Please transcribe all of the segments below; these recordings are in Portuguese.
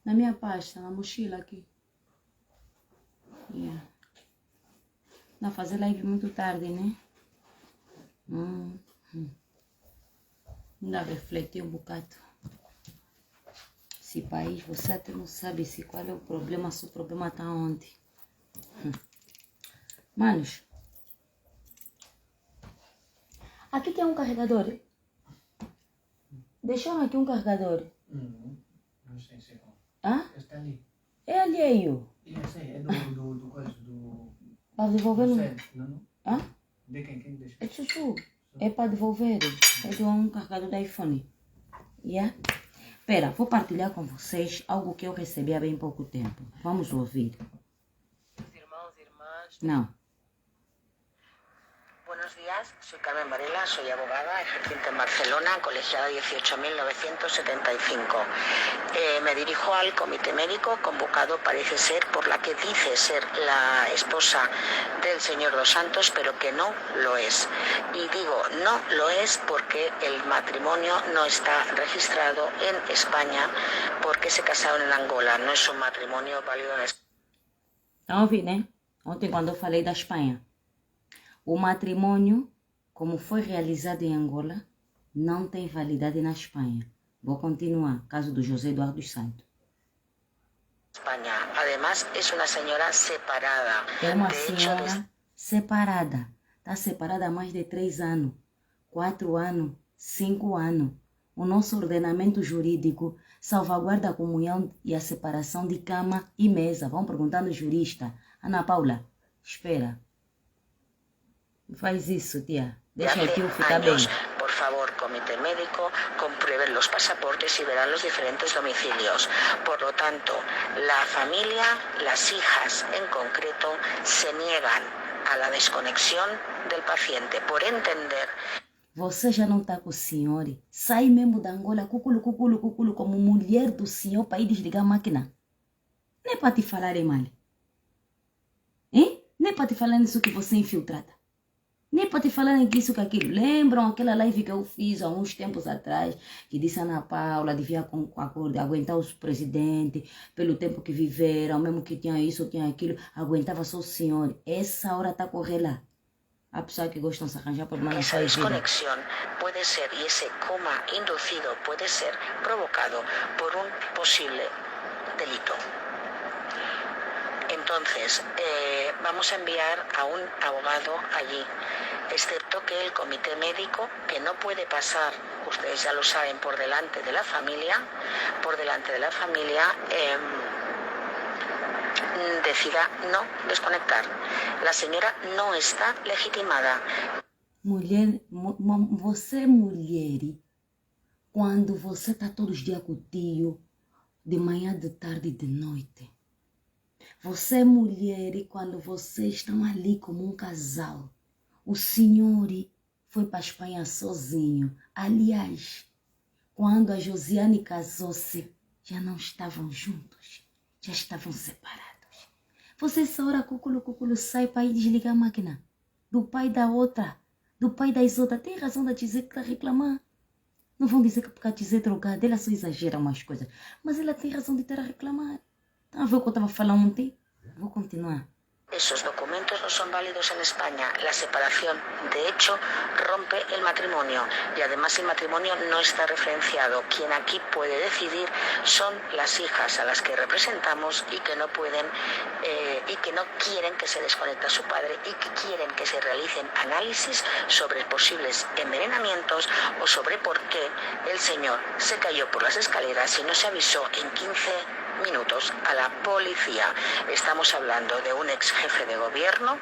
Na minha pasta, na mochila aqui. Yeah. Não, fazer live muito tarde, né? Ainda refletir um bocado. Esse país, você até não sabe se qual é o problema, se o problema está onde. Manos, aqui tem um carregador. Deixaram aqui um carregador. Não sei se é qual. Hã? Está ali. É alheio. Eu sei, é do coisa, do... Para devolver no... Não? Hã? De quem deixa? É chuchu. É para devolver. É de um carregador da iPhone. Yeah? Espera, vou partilhar com vocês algo que eu recebi há bem pouco tempo. Vamos ouvir. Irmãos e irmãs. Não. Buenos días, soy Carmen Varela, soy abogada, ejerciente en Barcelona, colegiada 18.975. Me dirijo al comité médico convocado, parece ser, por la que dice ser la esposa del señor Dos Santos, pero que no lo es. Y digo, no lo es porque el matrimonio no está registrado en España porque se casaron en Angola. No es un matrimonio válido en España. Estão ouvindo, né? Ontem quando eu falei da Espanha. O matrimônio, como foi realizado em Angola, não tem validade na Espanha. Vou continuar. Caso do José Eduardo dos Santos. España. Además, es una señora separada. É uma De hecho, senhora separada. Está separada há mais de 3 anos, 4 anos, 5 anos. O nosso ordenamento jurídico salvaguarda a comunhão e a separação de cama e mesa. Vão perguntando ao jurista. Ana Paula, espera. Faz isso, tia. Deixa o tio ficar bem. Por favor, comité médico, comprueben los pasaportes y verán los diferentes domicilios. Por lo tanto, la familia, las hijas en concreto, se niegan a la desconexión del paciente por entender. Você já não está com o senhor? Sai mesmo da Angola, cuculo, cuculo, cuculo, como mulher do senhor para ir desligar a máquina. Nem é para te falar mal. Hein? Nem é para te falar nisso que você é infiltrada. Nem para te falar isso que aquilo. Lembram aquela live que eu fiz há uns tempos atrás, que disse a Ana Paula devia aguentar os presidentes pelo tempo que viveram, mesmo que tinha isso, tinha aquilo, aguentava só o senhor. Essa hora está a correr lá. A pessoa que gostam de se arranjar problema na Esa sua vida. desconexión puede ser, y ese coma inducido puede ser provocado por un posible delito. Entonces, vamos a enviar a un abogado allí, excepto que el comité médico, que no puede pasar, ustedes ya lo saben, por delante de la familia, decida no desconectar. La señora no está legitimada. Mulher, você é mulher quando você está todos os dias com o tio, de manhã, de tarde e de noite. Você é mulher quando vocês estão ali como um casal. O senhor foi para a Espanha sozinho. Aliás, quando a Josiane casou-se, já não estavam juntos, já estavam separados. Você essa hora, cuculo, sai para ir desligar a máquina. Do pai da outra, do pai das outras. Tem razão de dizer que está reclamando. Não vão dizer que porque a dizer drogada, ela só exagera umas coisas. Mas ela tem razão de estar a reclamar. Tá a ver o que eu estava falando ontem? Vou continuar. Esos documentos no son válidos en España. La separación, de hecho, rompe el matrimonio y además el matrimonio no está referenciado. Quien aquí puede decidir son las hijas a las que representamos y que no pueden y que no quieren que se desconecte a su padre y que quieren que se realicen análisis sobre posibles envenenamientos o sobre por qué el señor se cayó por las escaleras y no se avisó en 15 minutos a la policía. Estamos hablando de un ex jefe de gobierno,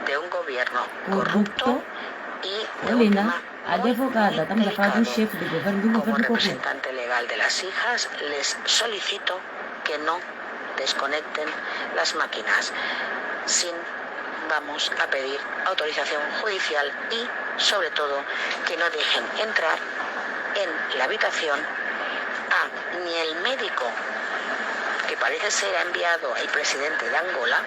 de un gobierno corrupto y de un tema advogada, estamos a falar de un chefe de governo, de un como governo corrupto. representante legal de las hijas, les solicito que no desconecten las máquinas vamos a pedir autorización judicial y, sobre todo, que no dejen entrar en la habitación ni el médico que parece ser ha enviado el presidente de Angola,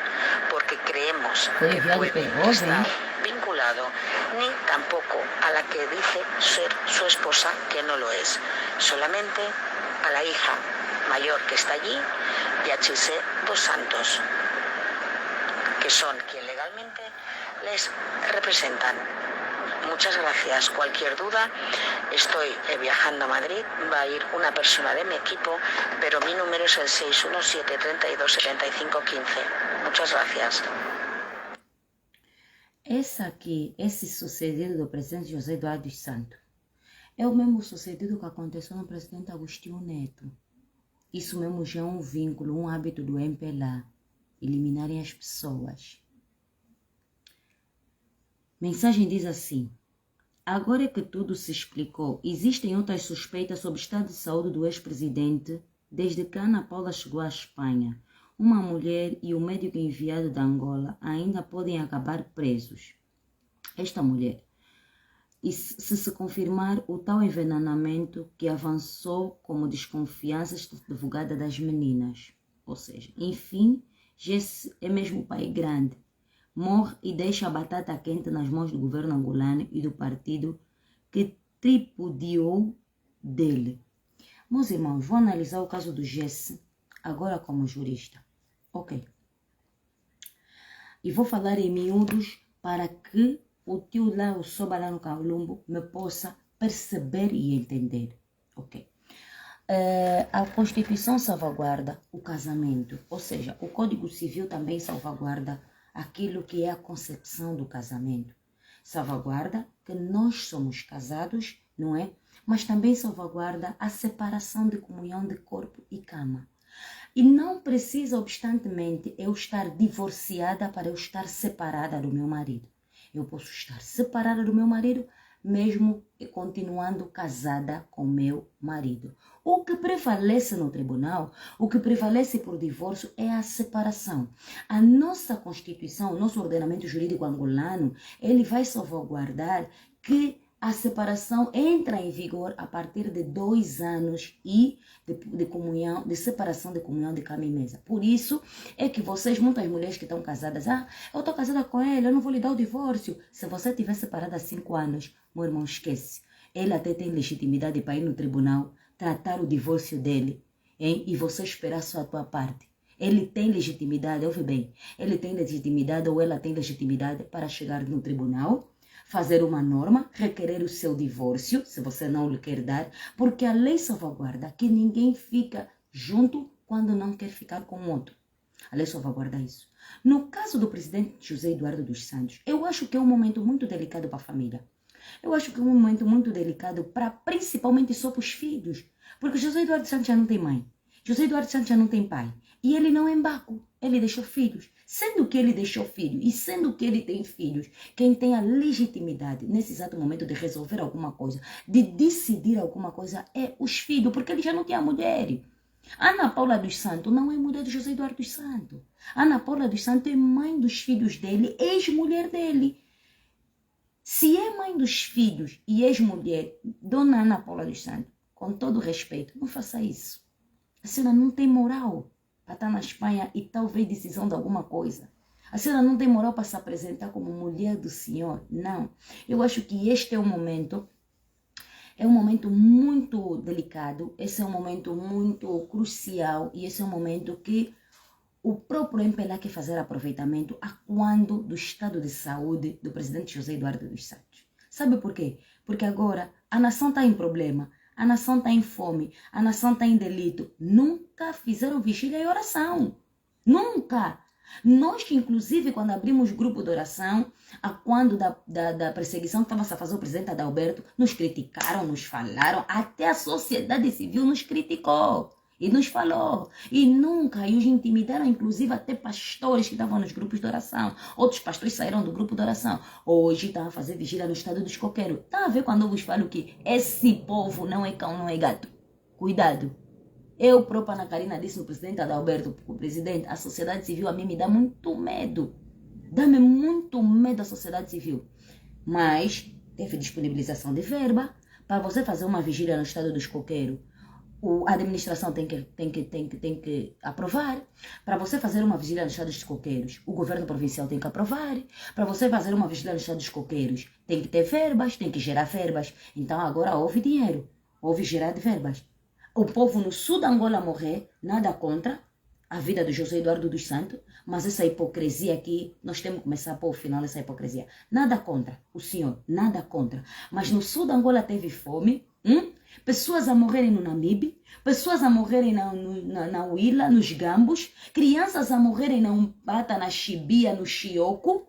porque creemos que puede estar vinculado, ni tampoco a la que dice ser su esposa, que no lo es, solamente a la hija mayor que está allí y a Chisé dos Santos, que son quien legalmente les representan. Muchas gracias. Cualquier duda, estoy viajando a Madrid, va a ir una persona de mi equipo, pero mi número es el 617-327515. Muchas gracias. Esse sucedido do presidente José Eduardo dos Santos é o mesmo sucedido que aconteceu no presidente Agostinho Neto. Isso mesmo já é um vínculo, um hábito do MPLA, eliminarem as pessoas. Mensagem diz assim: agora que tudo se explicou, existem outras suspeitas sobre o estado de saúde do ex-presidente desde que Ana Paula chegou à Espanha. Uma mulher e o médico enviado da Angola ainda podem acabar presos. Esta mulher, e se confirmar o tal envenenamento que avançou como desconfiança divulgada das meninas. Ou seja, enfim, Jesse é mesmo pai grande. Morre e deixa a batata quente nas mãos do governo angolano e do partido que tripudiou dele. Meus irmãos, vou analisar o caso do Jesse agora como jurista. Ok. E vou falar em miúdos para que o tio lá, o soba lá no Calumbo, me possa perceber e entender. Ok. A Constituição salvaguarda o casamento, ou seja, o Código Civil também salvaguarda aquilo que é a concepção do casamento. Salvaguarda que nós somos casados, não é? Mas também salvaguarda a separação de comunhão de corpo e cama. E não precisa, obstantemente, eu estar divorciada para eu estar separada do meu marido. Eu posso estar separada do meu marido, mesmo continuando casada com meu marido. O que prevalece no tribunal, o que prevalece por divórcio é a separação. A nossa Constituição, o nosso ordenamento jurídico angolano, ele vai salvaguardar que a separação entra em vigor a partir de 2 anos e de comunhão, de separação de comunhão de cama e mesa. Por isso é que vocês, muitas mulheres que estão casadas, eu estou casada com ele, eu não vou lhe dar o divórcio. Se você estiver separada há 5 anos, meu irmão, esquece. Ele até tem legitimidade para ir no tribunal, tratar o divórcio dele, hein? E você esperar só a tua parte. Ele tem legitimidade, ouve bem, ele tem legitimidade ou ela tem legitimidade para chegar no tribunal, fazer uma norma, requerer o seu divórcio, se você não lhe quer dar, porque a lei salvaguarda que ninguém fica junto quando não quer ficar com o outro. A lei salvaguarda isso. No caso do presidente José Eduardo dos Santos, eu acho que é um momento muito delicado para a família. Eu acho que é um momento muito delicado para, principalmente, só para os filhos. Porque José Eduardo dos Santos já não tem mãe. José Eduardo dos Santos já não tem pai. E ele não é embaco. Ele deixou filhos. Sendo que ele deixou filhos e sendo que ele tem filhos, quem tem a legitimidade nesse exato momento de resolver alguma coisa, de decidir alguma coisa, é os filhos, porque ele já não tinha mulher. Ana Paula dos Santos não é mulher de José Eduardo dos Santos. Ana Paula dos Santos é mãe dos filhos dele, ex-mulher dele. Se é mãe dos filhos e ex-mulher, dona Ana Paula dos Santos, com todo respeito, não faça isso. A senhora não tem moral para estar na Espanha e talvez decisão de alguma coisa. A senhora não tem moral para se apresentar como mulher do senhor. Não. Eu acho que este é um momento muito delicado, esse é um momento muito crucial e esse é um momento que o próprio MPLA quer fazer aproveitamento a quando do estado de saúde do presidente José Eduardo dos Santos. Sabe por quê? Porque agora a nação está em problema, a nação está em fome, a nação está em delito. Nunca fizeram vigília e oração. Nunca. Nós, inclusive, quando abrimos grupo de oração, a quando da perseguição que estava a fazer o presidente Adalberto, nos criticaram, nos falaram, até a sociedade civil nos criticou. E nos falou. E nunca, e os intimidaram, inclusive, até pastores que estavam nos grupos de oração. Outros pastores saíram do grupo de oração. Hoje estão a fazer vigília no estado dos coqueiros. Está a ver quando eu vos falo que esse povo não é cão, não é gato. Cuidado. Eu própria, Ana Karina, disse no presidente Adalberto, o presidente, a sociedade civil a mim me dá muito medo. Dá-me muito medo a sociedade civil. Mas teve disponibilização de verba para você fazer uma vigília no estado dos coqueiros. A administração tem que aprovar. Para você fazer uma vigília no estado dos coqueiros, o governo provincial tem que aprovar. Para você fazer uma vigília no estado dos coqueiros, tem que ter verbas, tem que gerar verbas. Então agora houve dinheiro, houve gerar de verbas. o povo no sul da Angola morrer, nada contra a vida do José Eduardo dos Santos, mas essa hipocrisia aqui, nós temos que começar a pôr o final essa hipocrisia. Nada contra o senhor, nada contra. Mas no sul da Angola teve fome, pessoas a morrerem no Namibe, pessoas a morrerem na Huila, nos Gambos, crianças a morrerem na Umpata, na Chibia, no Chioco,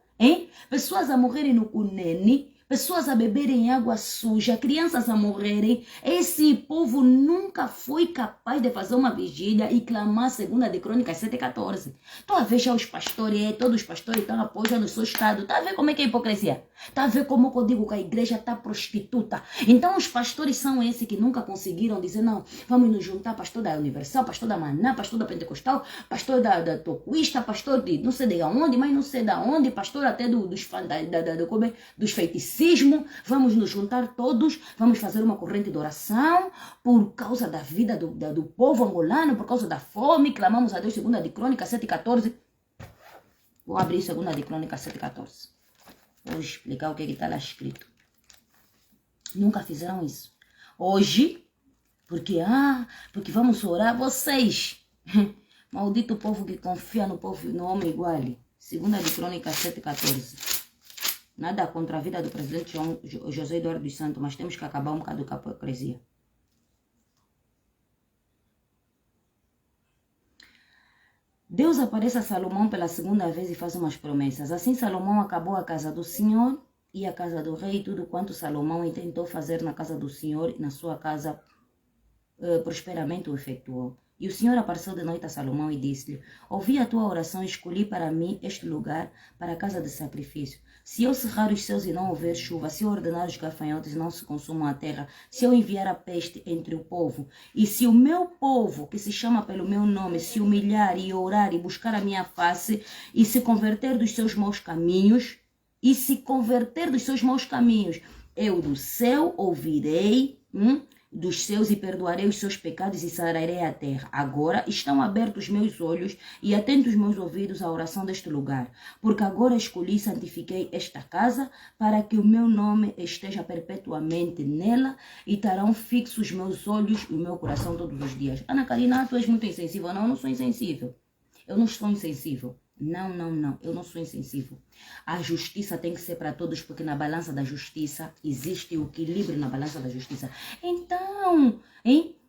pessoas a morrerem no Cunene, pessoas a beberem água suja, crianças a morrerem. Esse povo nunca foi capaz de fazer uma vigília e clamar segunda de Crônicas 7:14. Tu a ver já os pastores, todos os pastores estão apoiando o seu estado. Tá a ver como é que é a hipocrisia? Tá a ver como eu digo que a igreja está prostituta? Então os pastores são esses que nunca conseguiram dizer, não, vamos nos juntar, pastor da Universal, pastor da Maná, pastor da Pentecostal, pastor da Tocuista, pastor de não sei de onde, mas não sei da onde, pastor até dos feiticeiros. Vamos nos juntar todos, vamos fazer uma corrente de oração por causa da vida do povo angolano, por causa da fome, clamamos a Deus, segunda de Crônicas 7:14. Vou abrir segunda de Crônicas 7:14. Vou explicar o que está lá escrito. Nunca fizeram isso. Hoje, porque vamos orar, vocês, maldito povo que confia no homem igual. Segunda de Crônicas 7:14. Nada contra a vida do presidente José Eduardo dos Santos, mas temos que acabar um bocado com a hipocrisia. Deus aparece a Salomão pela segunda vez e faz umas promessas. Assim Salomão acabou a casa do Senhor e a casa do rei, tudo quanto Salomão intentou fazer na casa do Senhor e na sua casa prosperamente o efetuou. E o Senhor apareceu de noite a Salomão e disse-lhe, ouvi a tua oração e escolhi para mim este lugar para a casa de sacrifício. Se eu cerrar os céus e não houver chuva, se eu ordenar os gafanhotos e não se consumam a terra, se eu enviar a peste entre o povo, e se o meu povo, que se chama pelo meu nome, se humilhar e orar e buscar a minha face, e se converter dos seus maus caminhos, eu do céu ouvirei dos seus e perdoarei os seus pecados e sararei a terra. Agora estão abertos meus olhos e atentos meus ouvidos à oração deste lugar, porque agora escolhi e santifiquei esta casa para que o meu nome esteja perpetuamente nela e estarão fixos meus olhos e o meu coração todos os dias. Ana Karina, tu és muito insensível. Não, eu não sou insensível. Eu não estou insensível. Não, eu não sou insensível. A justiça tem que ser para todos, porque na balança da justiça existe o equilíbrio na balança da justiça. Então,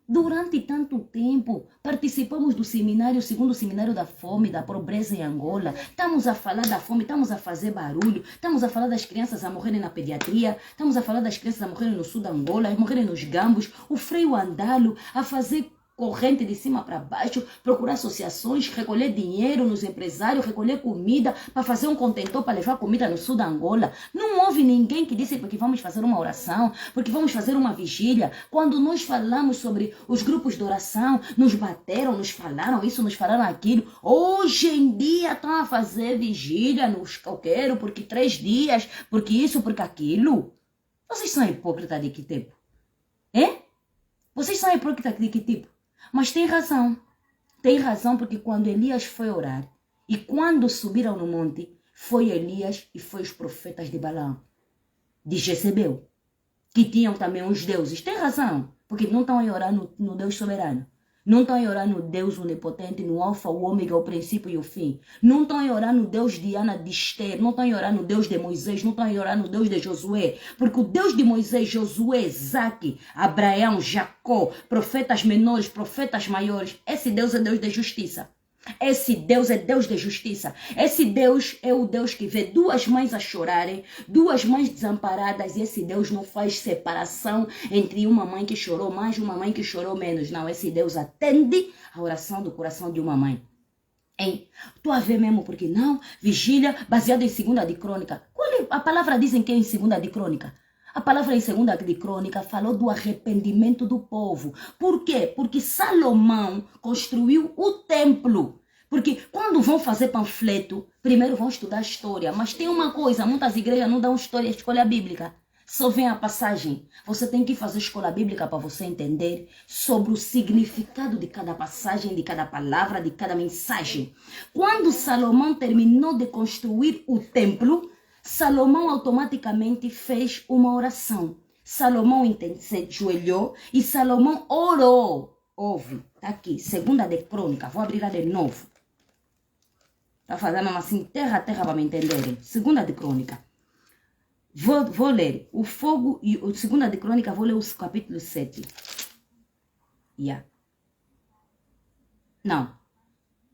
durante tanto tempo, participamos do seminário, segundo seminário da fome, da pobreza em Angola. Estamos a falar da fome, estamos a fazer barulho, estamos a falar das crianças a morrerem na pediatria, estamos a falar das crianças a morrerem no sul da Angola, a morrerem nos Gambos, o freio Andalo a fazer corrente de cima para baixo, procurar associações, recolher dinheiro nos empresários, recolher comida para fazer um contentor para levar comida no sul da Angola. Não houve ninguém que disse porque vamos fazer uma oração, porque vamos fazer uma vigília. Quando nós falamos sobre os grupos de oração, nos bateram, nos falaram isso, nos falaram aquilo. Hoje em dia estão a fazer vigília nos qualquer, porque 3 dias, porque isso, porque aquilo. Vocês são hipócritas de que tipo? Vocês são hipócritas de que tipo? Mas tem razão porque quando Elias foi orar e quando subiram no monte, foi Elias e foi os profetas de Balaão, de Jezebel, que tinham também os deuses. Tem razão, porque não estão a orar no Deus soberano. Não estão a orar no Deus onipotente, no alfa, o ômega, o princípio e o fim. Não estão a orar no Deus de Ana, de Esther. Não estão a orar no Deus de Moisés. Não estão a orar no Deus de Josué. Porque o Deus de Moisés, Josué, Isaac, Abraão, Jacó, profetas menores, profetas maiores, esse Deus é Deus de justiça. Esse Deus é Deus de justiça. Esse Deus é o Deus que vê 2 mães a chorarem, 2 mães desamparadas, e esse Deus não faz separação entre uma mãe que chorou mais e uma mãe que chorou menos. Não, esse Deus atende a oração do coração de uma mãe. Tu a ver mesmo, porque não? Vigília baseada em segunda de Crônica. A palavra dizem que é em segunda de Crônica. A palavra em segunda de Crônica falou do arrependimento do povo. Por quê? Porque Salomão construiu o templo. Porque quando vão fazer panfleto, primeiro vão estudar a história. Mas tem uma coisa, muitas igrejas não dão escolha bíblica. Só vem a passagem. Você tem que fazer escola bíblica para você entender sobre o significado de cada passagem, de cada palavra, de cada mensagem. Quando Salomão terminou de construir o templo, Salomão automaticamente fez uma oração. Salomão se ajoelhou e Salomão orou. ouve, tá aqui, segunda de Crônica, vou abrir de novo. Tá fazendo assim, terra a terra para me entenderem. Segunda de Crônica. Vou ler o fogo e o segunda de Crônica, vou ler o capítulo 7. Yeah. Não.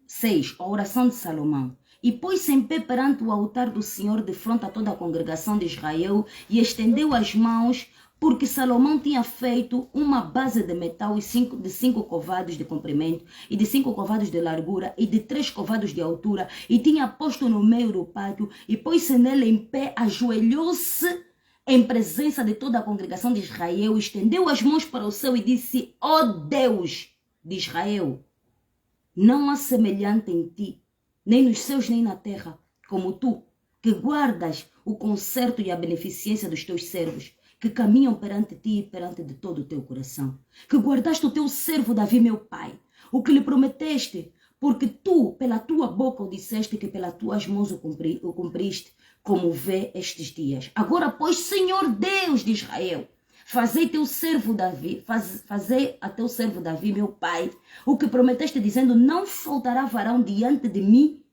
6. A oração de Salomão. E pôs-se em pé perante o altar do Senhor de frente a toda a congregação de Israel e estendeu as mãos, porque Salomão tinha feito uma base de metal de 5 covados de comprimento e de 5 covados de largura e de 3 covados de altura, e tinha posto no meio do pátio, e pôs-se nele em pé, ajoelhou-se em presença de toda a congregação de Israel, estendeu as mãos para o céu e disse: ó Deus de Israel, não há semelhante em ti, nem nos céus nem na terra, como tu, que guardas o conserto e a beneficência dos teus servos, que caminham perante ti e perante de todo o teu coração. Que guardaste o teu servo Davi, meu pai, o que lhe prometeste, porque tu, pela tua boca, o disseste, que pelas tuas mãos o cumpriste, como vê estes dias. Agora, pois, Senhor Deus de Israel, fazei teu servo Davi, fazei a teu servo Davi, meu pai, o que prometeste, dizendo: não faltará varão diante de mim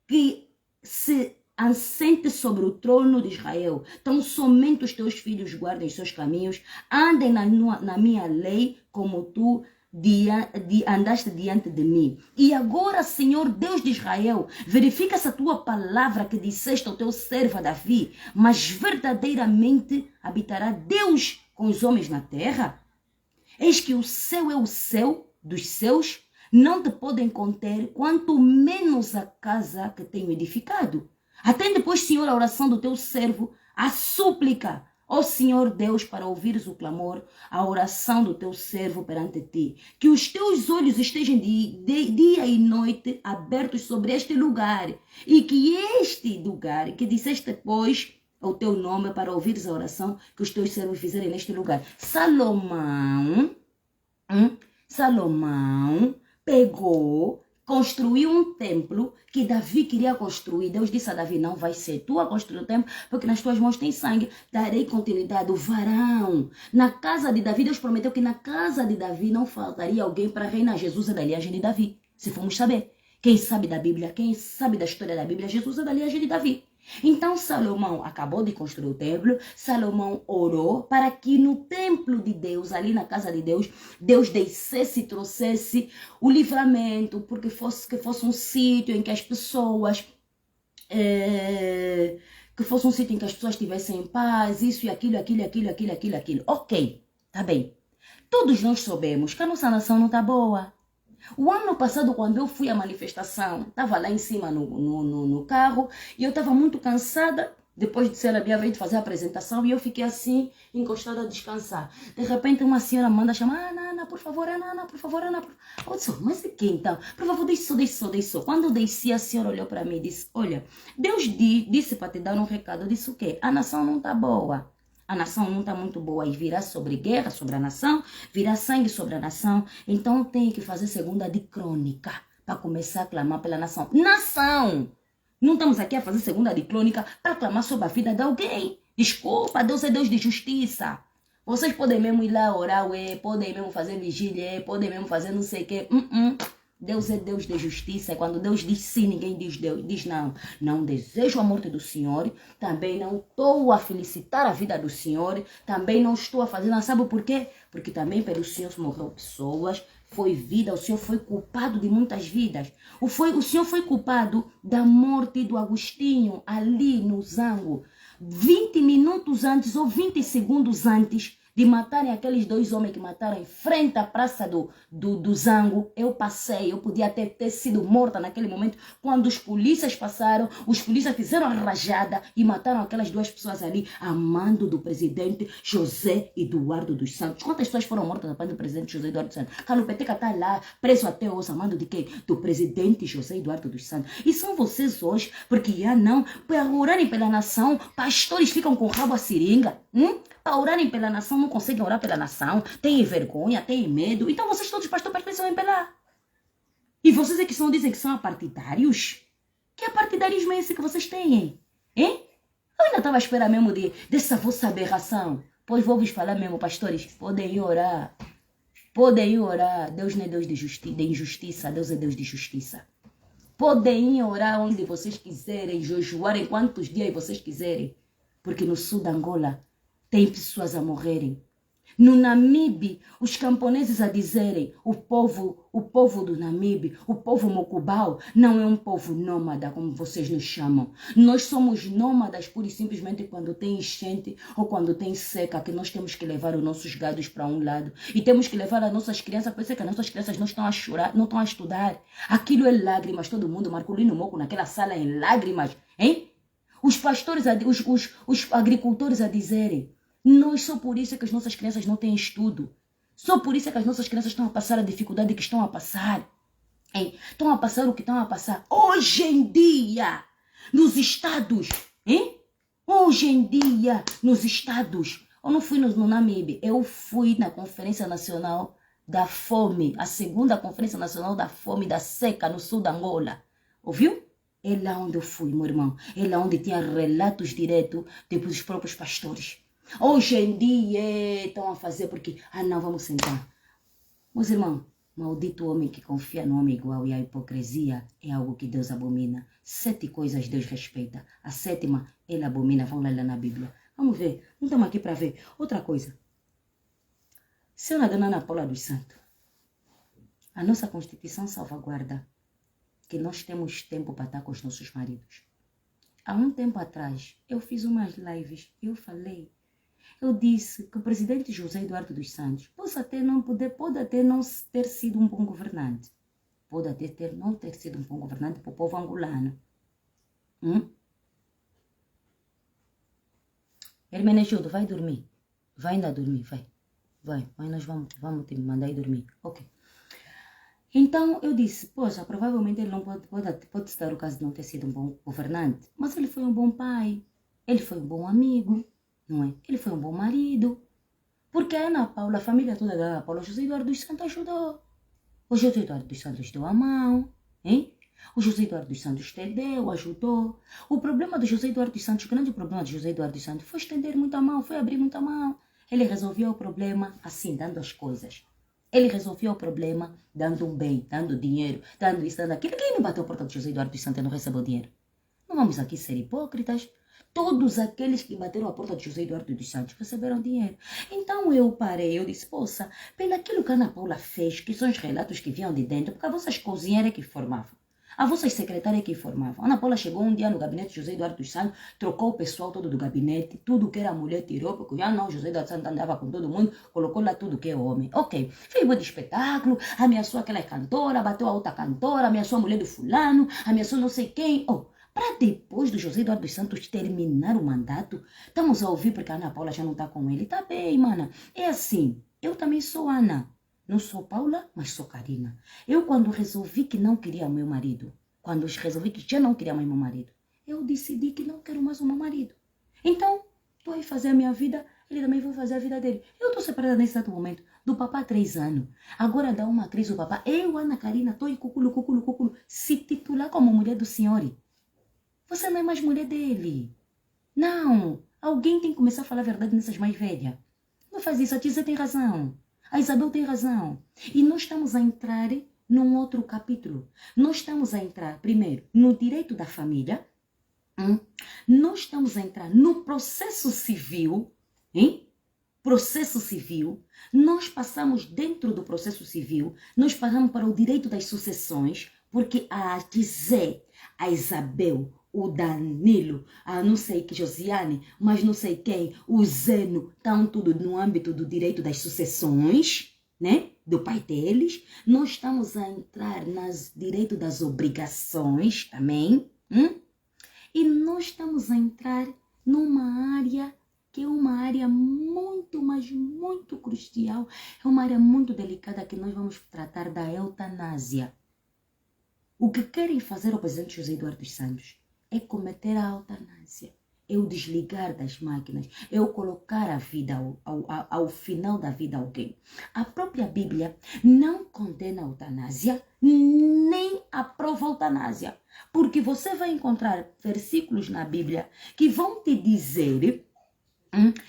que se assente sobre o trono de Israel. Então somente os teus filhos guardem os seus caminhos, andem na minha lei, como tu andaste diante de mim. E agora, Senhor Deus de Israel, verifica essa tua palavra que disseste ao teu servo Davi, mas verdadeiramente habitará Deus com os homens na terra? Eis que o céu é o céu dos céus, não te podem conter, quanto menos a casa que tenho edificado. Atende, pois, Senhor, a oração do teu servo, a súplica, ó Senhor Deus, para ouvires o clamor, a oração do teu servo perante ti. Que os teus olhos estejam de dia e noite abertos sobre este lugar, e que este lugar, que disseste, pois, o teu nome, para ouvires a oração que os teus servos fizerem neste lugar. Salomão pegou, construiu um templo que Davi queria construir. Deus disse a Davi: não vai ser tu a construir o templo, porque nas tuas mãos tem sangue. Darei continuidade, o varão. Na casa de Davi, Deus prometeu que na casa de Davi não faltaria alguém para reinar. Jesus é da linhagem de Davi, se formos saber. Quem sabe da Bíblia, quem sabe da história da Bíblia, Jesus é da linhagem de Davi. Então Salomão acabou de construir o templo. Salomão orou para que no templo de Deus, ali na casa de Deus, Deus descesse e trouxesse o livramento, porque que fosse um sítio em que as pessoas tivessem em paz, isso e aquilo. Ok, tá bem. Todos nós soubemos que a nossa nação não está boa. O ano passado, quando eu fui à manifestação, estava lá em cima no carro e eu estava muito cansada, depois de ser a minha vez de fazer a apresentação, e eu fiquei assim, encostada a descansar. De repente, uma senhora manda chamar: Ana, por favor, Ana, por favor, Ana. Eu disse: mas de que então? Por favor, deixe só. Quando eu desci, a senhora olhou para mim e disse: olha, Deus disse para te dar um recado. Eu disse: o quê? A nação não está boa. A nação não está muito boa e virá sobre guerra sobre a nação, virá sangue sobre a nação. Então tem que fazer segunda de Crônica para começar a clamar pela nação. Nação! Não estamos aqui a fazer segunda de Crônica para clamar sobre a vida de alguém. Desculpa, Deus é Deus de justiça. Vocês podem mesmo ir lá orar, podem mesmo fazer vigília, podem mesmo fazer não sei o quê. Deus é Deus de justiça. Quando Deus diz sim, ninguém diz não. Não desejo a morte do Senhor. Também não estou a felicitar a vida do Senhor. Também não estou a fazer nada. Sabe por quê? Porque também pelo Senhor morreu pessoas. Foi vida. O Senhor foi culpado de muitas vidas. O Senhor foi culpado da morte do Agostinho ali no Zango. 20 minutos antes ou 20 segundos antes de matarem aqueles 2 homens que mataram em frente à praça do Zango, eu podia ter sido morta naquele momento. Quando os polícias passaram, os polícias fizeram a rajada e mataram aquelas 2 pessoas ali, a mando do presidente José Eduardo dos Santos. Quantas pessoas foram mortas a mando do presidente José Eduardo dos Santos? Carlos Peteca está lá, preso até hoje, a mando de quem? Do presidente José Eduardo dos Santos. E são vocês hoje, porque para orarem pela nação, pastores ficam com o rabo a seringa, para orarem pela nação, não conseguem orar pela nação, têm vergonha, têm medo. Então vocês todos, pastores, precisam pelar. E vocês é que dizem que são apartidários? Que apartidarismo é esse que vocês têm? Hein? Eu ainda estava à espera mesmo dessa vossa aberração. Pois vou vos falar mesmo, pastores, podem orar. Podem orar, Deus não é Deus de injustiça, Deus é Deus de justiça. Podem orar onde vocês quiserem, jejuarem quantos dias vocês quiserem, porque no sul da Angola tem pessoas a morrerem. No Namibe, os camponeses a dizerem, o povo do Namibe, o povo Mocubal, não é um povo nômada, como vocês nos chamam. Nós somos nômadas pura e simplesmente quando tem enchente ou quando tem seca, que nós temos que levar os nossos gados para um lado e temos que levar as nossas crianças, por isso que as nossas crianças não estão a chorar, não estão a estudar. Aquilo é lágrimas, todo mundo, Marcolino Moco, naquela sala em lágrimas, hein? Os pastores, os agricultores a dizerem, nós só por isso é que as nossas crianças não têm estudo. Só por isso é que as nossas crianças estão a passar a dificuldade que estão a passar. Hein? Estão a passar o que estão a passar. Hoje em dia, nos estados. Hein? Hoje em dia, nos estados. Eu não fui no Namibe. Eu fui na Conferência Nacional da Fome. A segunda Conferência Nacional da Fome, da Seca, no sul da Angola. Ouviu? É lá onde eu fui, meu irmão. É lá onde tinha relatos direto dos próprios pastores. Hoje em dia estão a fazer porque, não, vamos sentar. Meus irmãos, maldito homem que confia no homem igual e a hipocrisia é algo que Deus abomina. 7 coisas Deus respeita. A 7ª, ele abomina. Vamos ler lá na Bíblia. Vamos ver. Não estamos aqui para ver. Outra coisa. Senhora Dona Ana Paula dos Santos, a nossa Constituição salvaguarda que nós temos tempo para estar com os nossos maridos. Há um tempo atrás, eu fiz umas lives e eu falei. Eu disse que o presidente José Eduardo dos Santos pode até não ter sido um bom governante. Pode até não ter sido um bom governante para o povo angolano. Hermenegildo, vai dormir. Vai ainda dormir, vai. Vai, nós vamos te mandar ir dormir. Ok. Então eu disse, poxa, provavelmente ele não pode se dar o caso de não ter sido um bom governante, mas ele foi um bom pai, ele foi um bom amigo. Não é? Ele foi um bom marido. Porque a Ana Paula, a família toda da Ana Paula, o José Eduardo dos Santos ajudou. O José Eduardo dos Santos deu a mão. Hein? O José Eduardo dos Santos estendeu, ajudou. O problema do José Eduardo dos Santos, o grande problema do José Eduardo dos Santos foi estender muita mão, foi abrir muita mão. Ele resolveu o problema assim, dando as coisas. Ele resolveu o problema dando um bem, dando dinheiro, dando isso, dando aquilo. Quem não bateu a porta do José Eduardo dos Santos e não recebeu dinheiro? Não vamos aqui ser hipócritas. Todos aqueles que bateram a porta de José Eduardo dos Santos receberam dinheiro. Então eu parei, eu disse, poxa, pelo aquilo que a Ana Paula fez, que são os relatos que vinham de dentro, porque a vossas cozinheiras que formavam, a vossas secretárias que formavam. A Ana Paula chegou um dia no gabinete de José Eduardo dos Santos, trocou o pessoal todo do gabinete, tudo que era mulher tirou, porque já não, José Eduardo dos Santos andava com todo mundo, colocou lá tudo que é homem. Ok, fez um de espetáculo, ameaçou aquela cantora, bateu a outra cantora, ameaçou a mulher do fulano, ameaçou não sei quem, para depois do José Eduardo dos Santos terminar o mandato, estamos a ouvir porque a Ana Paula já não está com ele. Tá bem, mana. É assim, eu também sou Ana. Não sou Paula, mas sou Karina. Eu quando resolvi que não queria meu marido, quando resolvi que já não queria mais meu marido, eu decidi que não quero mais o meu marido. Então, estou aí fazer a minha vida, ele também vai fazer a vida dele. Eu estou separada nesse exato momento do papá há 3 anos. Agora dá uma crise o papá. Eu, Ana Karina, estou aí cuculo, se titular como mulher do senhor. Você não é mais mulher dele. Não. Alguém tem que começar a falar a verdade nessas mais velhas. Não faz isso. A Tizé tem razão. A Isabel tem razão. E nós estamos a entrar num outro capítulo. Nós estamos a entrar, primeiro, no direito da família. Nós estamos a entrar no processo civil. Processo civil. Nós passamos dentro do processo civil. Nós passamos para o direito das sucessões. Porque a Tizé, a Isabel, o Danilo, a não sei que Josiane, mas não sei quem, o Zeno, estão tudo no âmbito do direito das sucessões, né? Do pai deles. Nós estamos a entrar no direito das obrigações também. E nós estamos a entrar numa área que é uma área muito, mas muito crucial. É uma área muito delicada que nós vamos tratar da eutanásia. O que querem fazer ao presidente José Eduardo dos Santos é cometer a eutanásia, é o desligar das máquinas, é o colocar a vida ao final da vida a alguém. A própria Bíblia não condena a eutanásia, nem aprova a eutanásia, porque você vai encontrar versículos na Bíblia que vão te dizer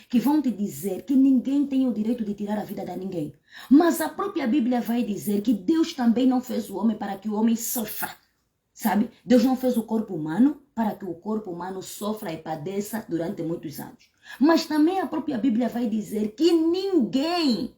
que vão te dizer que ninguém tem o direito de tirar a vida de ninguém. Mas a própria Bíblia vai dizer que Deus também não fez o homem para que o homem sofra. Sabe? Deus não fez o corpo humano para que o corpo humano sofra e padeça durante muitos anos. Mas também a própria Bíblia vai dizer que ninguém,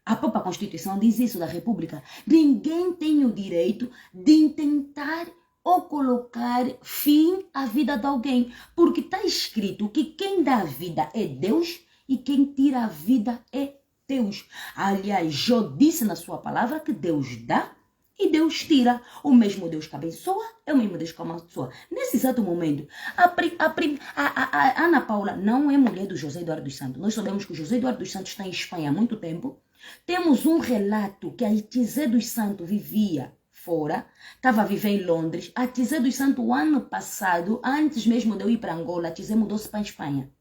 a própria Constituição diz isso da República, ninguém tem o direito de intentar ou colocar fim à vida de alguém. Porque está escrito que quem dá a vida é Deus e quem tira a vida é Deus. Aliás, Jó disse na sua palavra que Deus dá e Deus tira. O mesmo Deus que abençoa é o mesmo Deus que amaldiçoa. Nesse exato momento, a Ana Paula não é mulher do José Eduardo dos Santos. Nós sabemos que o José Eduardo dos Santos está em Espanha há muito tempo. Temos um relato que a Tizé dos Santos vivia fora, estava a viver em Londres. A Tizé dos Santos, o ano passado, antes mesmo de eu ir para Angola, a Tizé mudou-se para a Espanha.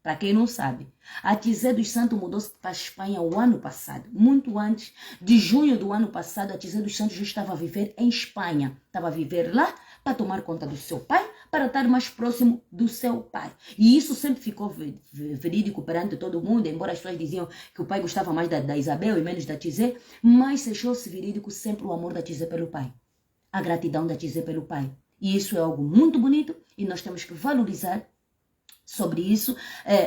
Para quem não sabe, a Tizé dos Santos mudou-se para a Espanha o ano passado. Muito antes de junho do ano passado, a Tizé dos Santos já estava a viver em Espanha. Estava a viver lá para tomar conta do seu pai, para estar mais próximo do seu pai. E isso sempre ficou verídico perante todo mundo, embora as pessoas diziam que o pai gostava mais da Isabel e menos da Tizé, mas deixou-se verídico sempre o amor da Tizé pelo pai. A gratidão da Tizé pelo pai. E isso é algo muito bonito e nós temos que valorizar sobre isso,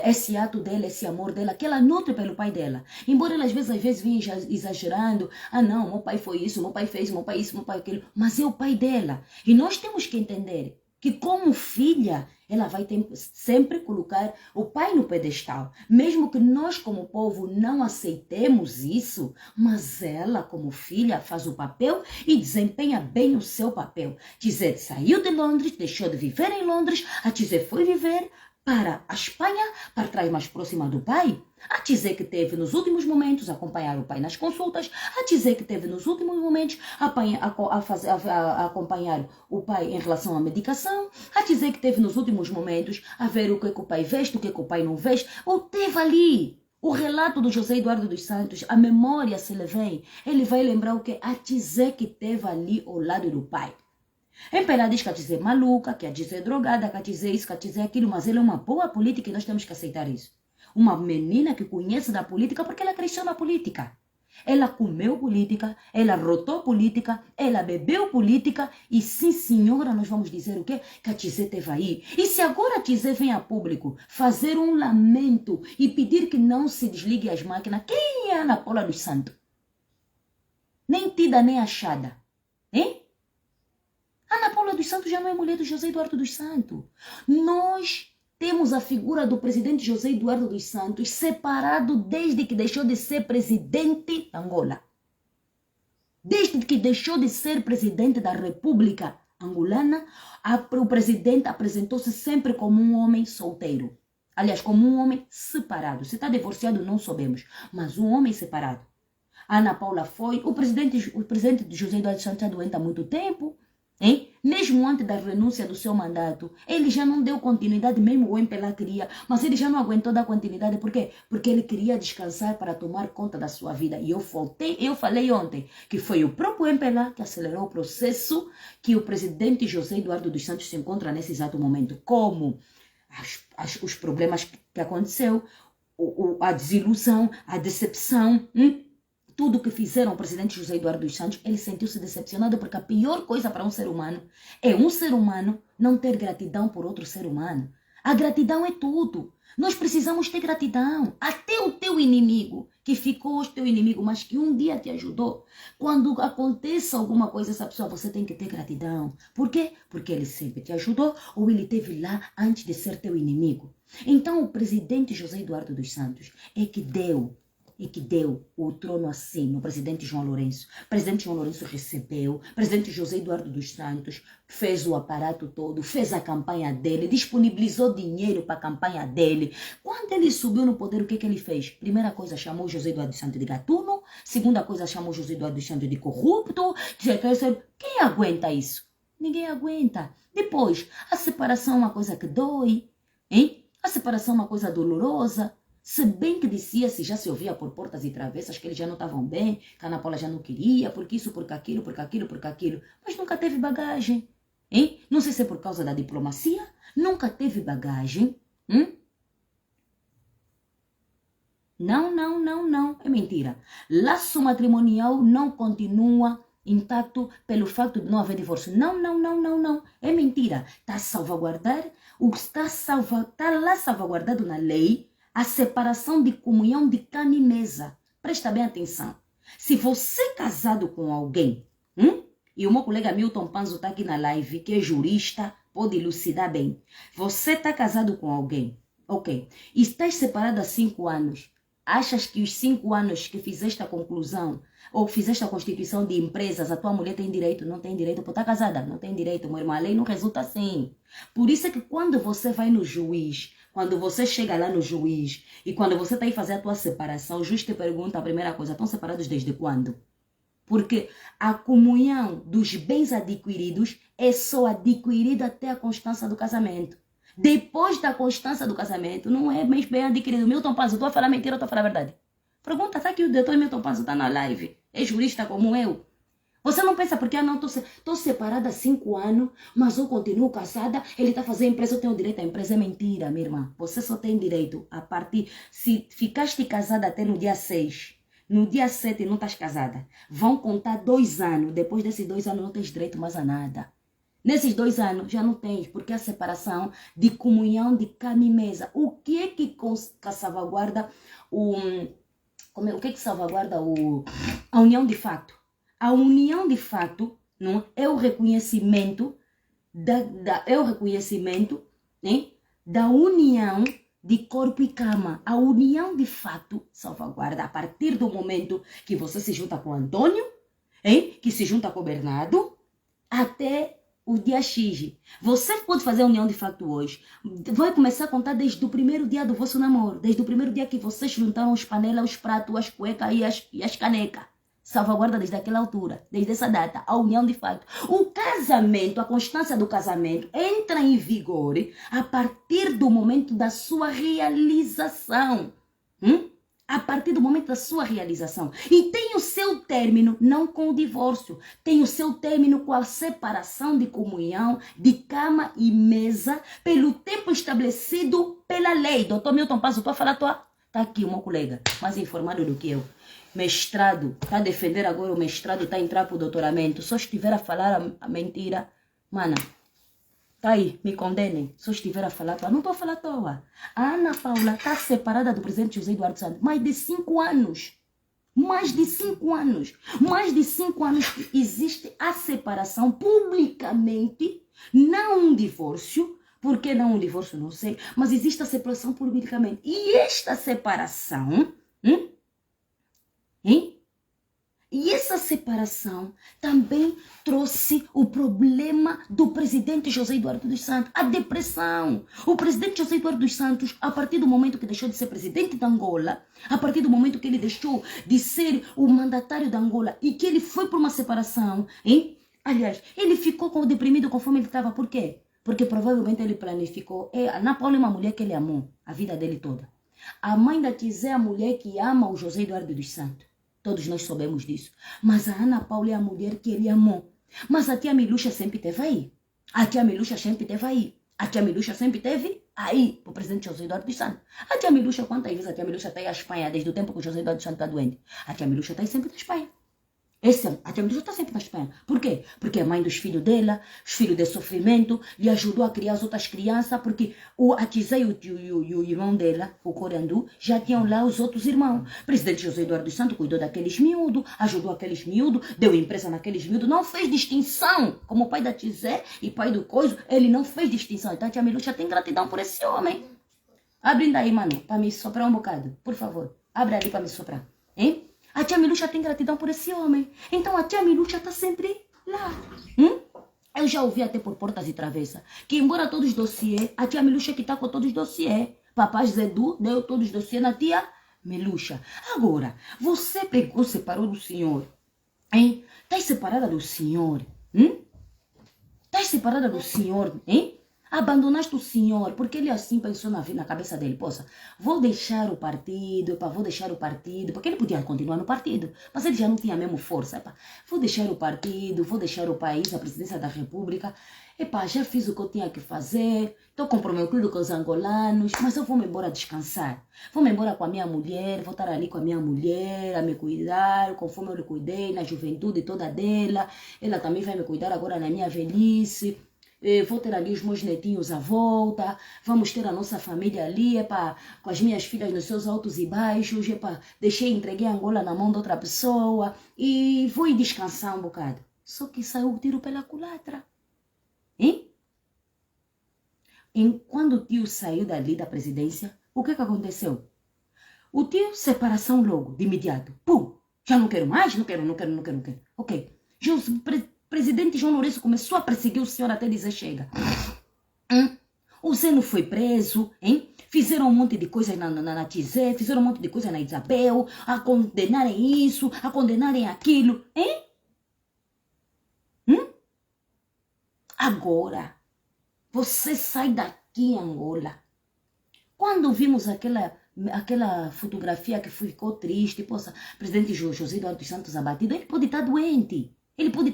esse ato dela, esse amor dela, que ela nutre pelo pai dela. Embora ela às vezes vinha exagerando, não, meu pai foi isso, meu pai fez, meu pai isso, meu pai aquilo, mas é o pai dela. E nós temos que entender que como filha, ela vai sempre colocar o pai no pedestal. Mesmo que nós como povo não aceitemos isso, mas ela como filha faz o papel e desempenha bem o seu papel. Tizé saiu de Londres, deixou de viver em Londres, a Tizé foi viver para a Espanha, para trás mais próxima do pai. A Tizé que teve nos últimos momentos a acompanhar o pai nas consultas, a Tizé que teve nos últimos momentos a acompanhar o pai em relação à medicação, a Tizé que teve nos últimos momentos a ver o que o pai veste, o que o pai não veste, ou teve ali o relato do José Eduardo dos Santos, a memória se lhe vem, ele vai lembrar o que a Tizé que teve ali ao lado do pai. Ela diz que a Tizé é maluca, que a Tizé é drogada, que a Tizé é isso, que a Tizé é aquilo, mas ela é uma boa política e nós temos que aceitar isso. Uma menina que conhece da política porque ela cresceu na política. Ela comeu política, ela rotou política, ela bebeu política e sim senhora, nós vamos dizer o quê? Que a Tizé teve aí. E se agora a Tizé vem a público fazer um lamento e pedir que não se desligue as máquinas, quem é a Ana Paula dos Santos? Nem tida, nem achada. Hein? Ana Paula dos Santos já não é mulher do José Eduardo dos Santos. Nós temos a figura do presidente José Eduardo dos Santos separado desde que deixou de ser presidente da Angola. Desde que deixou de ser presidente da República Angolana, o presidente apresentou-se sempre como um homem solteiro. Aliás, como um homem separado. Se está divorciado, não sabemos. Mas um homem separado. A Ana Paula foi. O presidente José Eduardo dos Santos está doente há muito tempo. Hein? Mesmo antes da renúncia do seu mandato, ele já não deu continuidade, mesmo o MPLA queria, mas ele já não aguentou dar continuidade. Por quê? Porque ele queria descansar para tomar conta da sua vida. E eu falei ontem que foi o próprio MPLA que acelerou o processo que o presidente José Eduardo dos Santos se encontra nesse exato momento. Como os problemas que aconteceu, a desilusão, a decepção, tudo que fizeram o presidente José Eduardo dos Santos, ele sentiu-se decepcionado porque a pior coisa para um ser humano é um ser humano não ter gratidão por outro ser humano. A gratidão é tudo. Nós precisamos ter gratidão. Até o teu inimigo, que ficou hoje teu inimigo, mas que um dia te ajudou. Quando aconteça alguma coisa, essa pessoa, você tem que ter gratidão. Por quê? Porque ele sempre te ajudou ou ele esteve lá antes de ser teu inimigo. Então o presidente José Eduardo dos Santos é que deu o trono assim no presidente João Lourenço. O presidente João Lourenço recebeu, o presidente José Eduardo dos Santos fez o aparato todo, fez a campanha dele, disponibilizou dinheiro para a campanha dele. Quando ele subiu no poder, o que ele fez? Primeira coisa, chamou José Eduardo dos Santos de gatuno. Segunda coisa, chamou José Eduardo dos Santos de corrupto. Quem aguenta isso? Ninguém aguenta. Depois, a separação é uma coisa que dói, hein? A separação é uma coisa dolorosa. Se bem que dizia-se, já se ouvia por portas e travessas que eles já não estavam bem, que a Ana Paula já não queria, porque isso, porque aquilo, porque aquilo, porque aquilo. Mas nunca teve bagagem. Hein? Não sei se é por causa da diplomacia, nunca teve bagagem. Não, não, não, não. É mentira. Laço matrimonial não continua intacto pelo facto de não haver divórcio. Não, não, não, não, não. É mentira. Está a salvaguardar o que está lá salvaguardado na lei, a separação de comunhão de cama e mesa. Presta bem atenção. Se você é casado com alguém, e o meu colega Milton Panzo está aqui na live, que é jurista, pode elucidar bem. Você está casado com alguém, ok? E estás separado há 5 anos. Achas que os 5 anos que fizeste a conclusão ou fizeste a constituição de empresas, a tua mulher tem direito? Não tem direito por estar casada? Não tem direito, meu irmão. A lei não resulta assim. Por isso é que quando você vai no juiz, quando você chega lá no juiz e quando você está aí fazer a tua separação, o juiz te pergunta a primeira coisa, estão separados desde quando? Porque a comunhão dos bens adquiridos é só adquirida até a constância do casamento. Depois da constância do casamento, não é mais bem adquirido. Milton Panzo, estou a falar mentira ou estou a falar a verdade? Pergunta, tá que o doutor Milton Panzo está na live, é jurista como eu. Você não pensa porque não estou separada há 5 anos, mas eu continuo casada, ele está fazendo empresa, eu tenho direito à empresa. É mentira, minha irmã. Você só tem direito a partir, se ficaste casada até no dia 6, no dia 7 não estás casada, vão contar 2 anos, depois desses 2 anos não tens direito mais a nada. Nesses 2 anos já não tens, porque a separação de comunhão de cama e mesa. O que é que salvaguarda o que é que salvaguarda a união de fato? A união de fato não é o reconhecimento da união de corpo e cama. A união de fato salvaguarda a partir do momento que você se junta com o Antônio, que se junta com o Bernardo, até o dia X. Você pode fazer a união de fato hoje. Vai começar a contar desde o primeiro dia do vosso namoro. Desde o primeiro dia que vocês juntaram as panelas, os pratos, as cuecas e as canecas. Salvaguarda desde aquela altura, desde essa data, a união de fato. O casamento, a constância do casamento entra em vigor a partir do momento da sua realização. A partir do momento da sua realização. E tem o seu término, não com o divórcio, tem o seu término com a separação de comunhão, de cama e mesa, pelo tempo estabelecido pela lei. Doutor Milton Panzo, estou a falar, tá aqui o meu colega, mais informado do que eu. Mestrado, está a defender agora o mestrado, está a entrar para o doutoramento. Só estiver a falar a mentira, mana, tá aí, me condenem. Se eu estiver a falar, não estou a falar à toa. A Ana Paula está separada do presidente José Eduardo Santos. Mais de 5 anos. Mais de 5 anos. Mais de 5 anos que existe a separação publicamente. Não um divórcio. Por que não um divórcio? Não sei. Mas existe a separação publicamente. E esta separação... E essa separação também trouxe o problema do presidente José Eduardo dos Santos, a depressão. O presidente José Eduardo dos Santos, a partir do momento que deixou de ser presidente da Angola, a partir do momento que ele deixou de ser o mandatário da Angola e que ele foi para uma separação, aliás, ele ficou deprimido conforme ele estava. Por quê? Porque provavelmente ele planificou. A Ana Paula é uma mulher que ele amou a vida dele toda. A mãe da Tizé é a mulher que ama o José Eduardo dos Santos. Todos nós sabemos disso. Mas a Ana Paula é a mulher que ele amou. Mas a tia Miluxa sempre esteve aí. A tia Miluxa sempre esteve aí. A tia Miluxa sempre esteve aí. O presidente José Eduardo dos Santos. A tia Miluxa, quantas vezes a tia Miluxa está aí à Espanha, desde o tempo que o José Eduardo dos Santos está doente? A tia Miluxa está aí sempre na Espanha. A tia Miluxa está sempre na Espanha. Por quê? Porque a mãe dos filhos dela, os filhos de sofrimento, lhe ajudou a criar as outras crianças, porque a Tizé e o irmão dela, o Corandu, já tinham lá os outros irmãos. O presidente José Eduardo dos Santos cuidou daqueles miúdos, ajudou aqueles miúdos, deu empresa naqueles miúdos, não fez distinção. Como o pai da Tizé e pai do Coiso, ele não fez distinção. Então a tia Miluxa tem gratidão por esse homem. Abre daí, mano, para me soprar um bocado, por favor. Abre ali para me soprar. A tia Miluxa tem gratidão por esse homem. Então a tia Miluxa está sempre lá. Eu já ouvi até por portas e travessas que, embora todos os dossiês, a tia Miluxa que está com todos os dossiês. Papai Zedu deu todos os dossiês na tia Miluxa. Agora, você pegou, separou do senhor. Está separada do senhor? Está separada do senhor? Abandonaste o senhor, porque ele assim pensou na cabeça dele. Poxa, vou deixar o partido, vou deixar o partido, porque ele podia continuar no partido, mas ele já não tinha mesmo força. Vou deixar o partido, vou deixar o país, a presidência da república. Já fiz o que eu tinha que fazer, estou comprometido com os angolanos, mas eu vou-me embora descansar. Vou-me embora com a minha mulher, vou estar ali com a minha mulher, a me cuidar, conforme eu lhe cuidei na juventude toda dela. Ela também vai me cuidar agora na minha velhice. Vou ter ali os meus netinhos à volta, vamos ter a nossa família ali, com as minhas filhas nos seus altos e baixos, entreguei a Angola na mão de outra pessoa e vou ir descansar um bocado. Só que saiu o tiro pela culatra. Hein? Quando o tio saiu dali da presidência, o que aconteceu? O tio, separação logo, de imediato. Pum! Já não quero mais, não quero. Ok. Presidente João Lourenço começou a perseguir o senhor até dizer chega. O Zeno foi preso, hein? Fizeram um monte de coisas na Tizé, fizeram um monte de coisas na Isabel, a condenarem isso, a condenarem aquilo, hein? Agora, você sai daqui, Angola. Quando vimos aquela fotografia que ficou triste, poxa, presidente José Eduardo dos Santos abatido, ele pode estar doente. Podia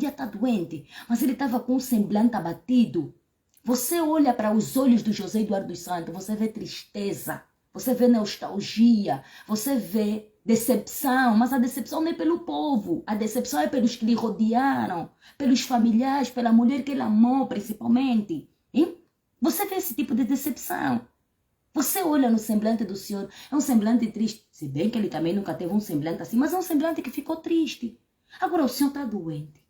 estar doente, mas ele estava com um semblante abatido. Você olha para os olhos do José Eduardo dos Santos, você vê tristeza, você vê nostalgia, você vê decepção, mas a decepção não é pelo povo, a decepção é pelos que lhe rodearam, pelos familiares, pela mulher que ele amou principalmente. Hein? Você vê esse tipo de decepção. Você olha no semblante do senhor, é um semblante triste, se bem que ele também nunca teve um semblante assim, mas é um semblante que ficou triste. Agora o senhor está doente.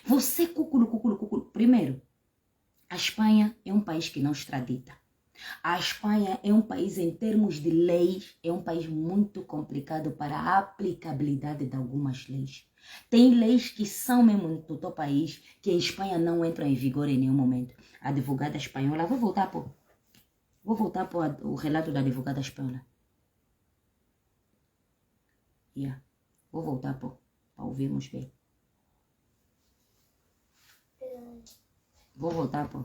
Você, cuculo. Primeiro, a Espanha é um país que não extradita. A Espanha é um país, em termos de leis, é um país muito complicado para a aplicabilidade de algumas leis. Tem leis que são mesmo no todo país, que a Espanha não entra em vigor em nenhum momento. A advogada espanhola, vou voltar para o relato da advogada espanhola. Vou voltar para ouvirmos bem. Vou voltar para...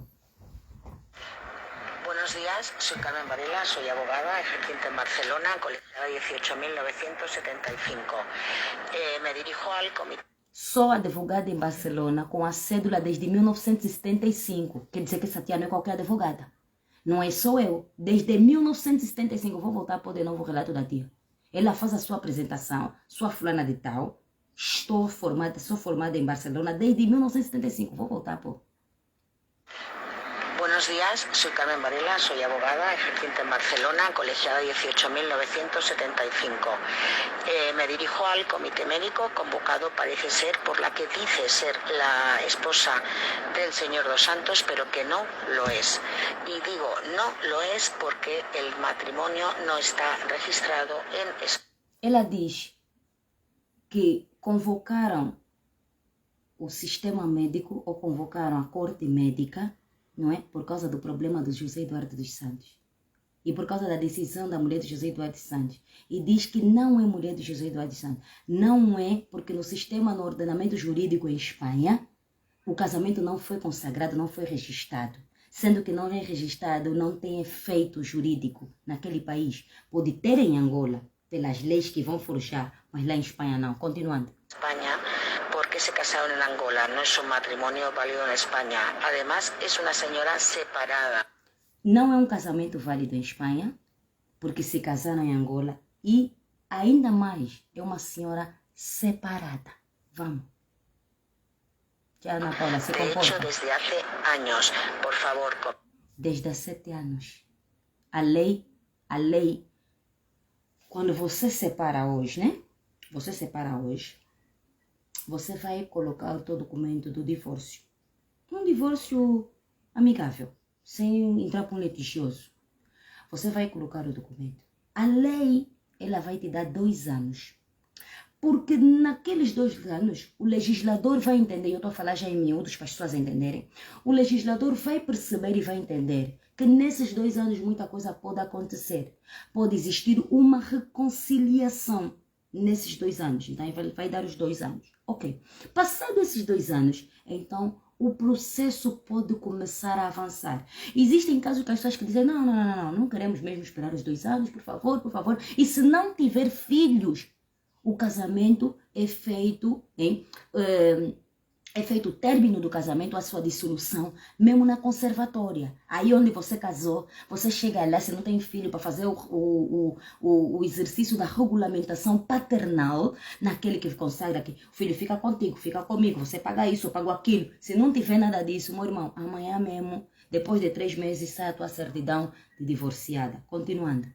Buenos días, soy Carmen Varela, soy abogada, ejerciente en Barcelona, colegiada 18.975. Me dirijo al comité. Sou advogada em Barcelona com a cédula desde 1975. Quer dizer que essa tia não é qualquer advogada. Não é só eu. Desde 1975, vou voltar para o de novo relato da tia. Ela faz a sua apresentação, sua fulana de tal. Sou formada em Barcelona desde 1975. Vou voltar para... Buenos días, soy Carmen Varela, soy abogada, ejerciente en Barcelona, colegiada 18.975. Me dirijo al comité médico convocado, parece ser, por la que dice ser la esposa del señor Dos Santos, pero que no lo es. Y digo, no lo es porque el matrimonio no está registrado en España. Ela diz que convocaram o sistema médico ou convocaram a corte médica, não é? Por causa do problema do José Eduardo dos Santos. E por causa da decisão da mulher de José Eduardo dos Santos. E diz que não é mulher de José Eduardo dos Santos. Não é porque no ordenamento jurídico em Espanha, o casamento não foi consagrado, não foi registrado. Sendo que não é registrado, não tem efeito jurídico naquele país. Pode ter em Angola, pelas leis que vão forjar, mas lá em Espanha não. Continuando. España, porque se casaron en Angola, no es un matrimonio válido en España. Además, es una señora separada. Não é um casamento válido em Espanha, porque se casaram em Angola e, ainda mais, é uma senhora separada. Vamos. Já, Ana Paula, se comporta. De hecho, desde hace años, por favor. Desde há 7 anos. A lei, quando você separa hoje, né? Você separa hoje, você vai colocar o teu documento do divórcio. Um divórcio amigável, sem entrar com litigioso. Você vai colocar o documento. A lei, ela vai te dar 2 anos. Porque naqueles 2 anos, o legislador vai entender, eu estou a falar já em miúdos para as pessoas entenderem, o legislador vai perceber e vai entender que nesses 2 anos muita coisa pode acontecer. Pode existir uma reconciliação nesses 2 anos. Então, vai dar os 2 anos. Ok. Passados esses 2 anos, então, o processo pode começar a avançar. Existem casos que as pessoas que dizem, não queremos mesmo esperar os 2 anos, por favor. E se não tiver filhos, o casamento é feito, é feito o término do casamento, a sua dissolução, mesmo na conservatória. Aí onde você casou, você chega lá, se não tem filho, para fazer o exercício da regulamentação paternal, naquele que consagra que o filho fica contigo, fica comigo, você paga isso, eu pago aquilo. Se não tiver nada disso, meu irmão, amanhã mesmo, depois de 3 meses, sai a tua certidão de divorciada. Continuando.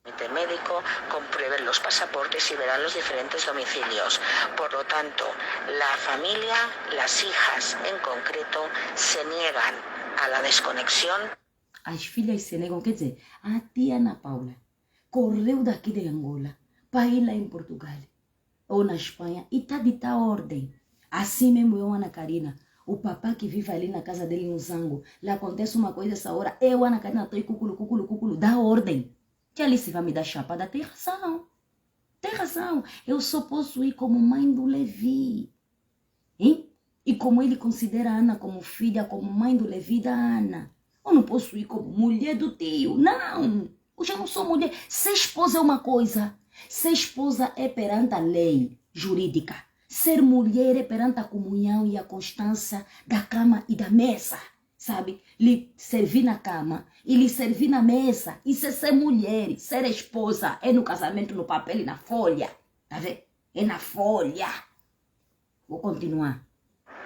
El médico comprueben los pasaportes y verán los diferentes domicilios. Por lo tanto, la familia, las hijas en concreto, se niegan a la desconexión. As filhas se negam, quer dizer, a tia Ana Paula correu daqui de Angola para ir lá em Portugal ou na Espanha e tá de tal ordem. Assim mesmo eu, Ana Karina, o papá que vive ali na casa dele no Zango, lá acontece uma coisa essa hora, eu, Ana Karina, estou aí, cuculo, dá ordem. Que Alice vai me dar chapada, tem razão, eu só posso ir como mãe do Levi, hein? E como ele considera a Ana como filha, como mãe do Levi da Ana, eu não posso ir como mulher do tio, não, eu já não sou mulher. Ser esposa é uma coisa, ser esposa é perante a lei jurídica, ser mulher é perante a comunhão e a constância da cama e da mesa. Sabe, lhe servir na cama e lhe servir na mesa. Isso é ser mulher, ser esposa. É no casamento, no papel e na folha. Tá vendo? É na folha. Vou continuar.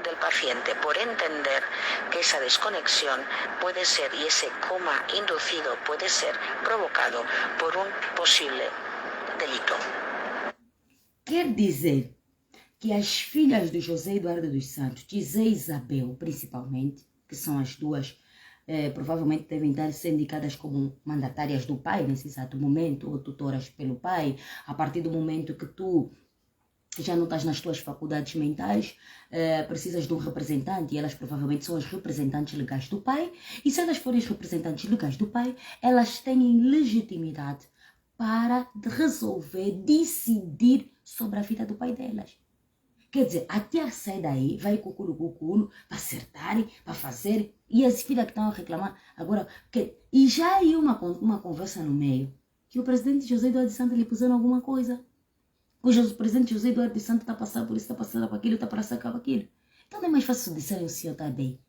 Del paciente por entender que esa desconexión puede ser y ese coma inducido puede ser provocado por un posible delito. Quer dizer que as filhas do José Eduardo dos Santos, de Zé Isabel principalmente, que são as duas, provavelmente devem ser indicadas como mandatárias do pai nesse exato momento, ou tutoras pelo pai, a partir do momento que tu já não estás nas tuas faculdades mentais, precisas de um representante, e elas provavelmente são as representantes legais do pai, e se elas forem as representantes legais do pai, elas têm legitimidade para resolver, decidir sobre a vida do pai delas. Quer dizer, a tia sai daí, vai cuculo, para acertar, para fazer, e as filhas que estão a reclamar agora, e já aí uma conversa no meio, que o presidente José Eduardo dos Santos lhe puseram alguma coisa. O presidente José Eduardo dos Santos está passando por isso, está passando por aquilo, está passando por aquilo. Então não é mais fácil disserem o senhor está bem.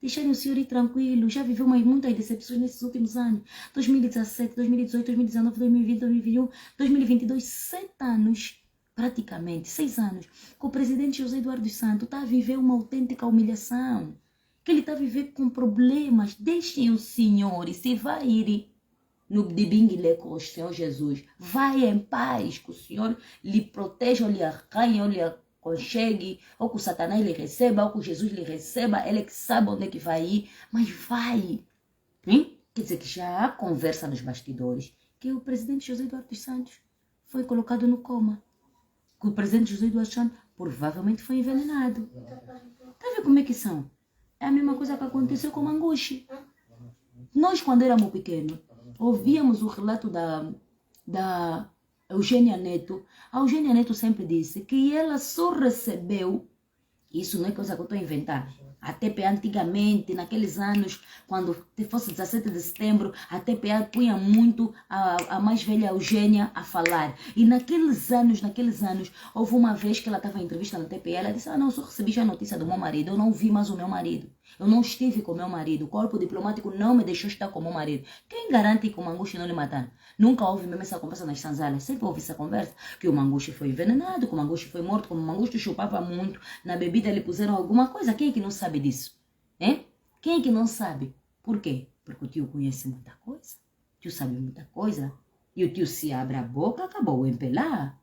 Deixarem o senhor ir tranquilo, já viveu muitas decepções nesses últimos anos. 2017, 2018, 2019, 2020, 2021, 2022, 7 anos. Praticamente 6 anos, que o presidente José Eduardo dos Santos está a viver uma autêntica humilhação, que ele está a viver com problemas. Deixem o senhor, e se vai ir no de binguilé com o Senhor Jesus, vai em paz, que o Senhor lhe proteja, ou lhe arranhe, ou lhe aconchegue, ou que o Satanás lhe receba, ou que Jesus lhe receba, ele que sabe onde é que vai ir, mas vai. Hein? Quer dizer que já há conversa nos bastidores, que o presidente José Eduardo dos Santos foi colocado no coma. Que o presidente José Eduardo Santos provavelmente foi envenenado. Tá vendo como é que são? É a mesma coisa que aconteceu com Mangushi. Nós, quando éramos pequenos, ouvíamos o relato da Eugênia Neto. A Eugênia Neto sempre disse que ela só recebeu, isso não é coisa que eu estou a inventar, a TPA antigamente, naqueles anos, quando fosse 17 de setembro, a TPA punha muito a mais velha Eugênia a falar. E naqueles anos, houve uma vez que ela estava em entrevista na TPA, ela disse, não, só recebi já a notícia do meu marido, eu não vi mais o meu marido. Eu não estive com o meu marido, o corpo diplomático não me deixou estar com o meu marido. Quem garante que o Mangushi não lhe mataram? Nunca houve mesmo essa conversa nas sanzalas, sempre houve essa conversa, que o Mangushi foi envenenado, que o Mangushi foi morto, que o Mangushi chupava muito, na bebida lhe puseram alguma coisa. Quem é que não sabe disso? Hein? Quem é que não sabe? Por quê? Porque o tio conhece muita coisa, o tio sabe muita coisa, e o tio se abre a boca, acabou em pelar.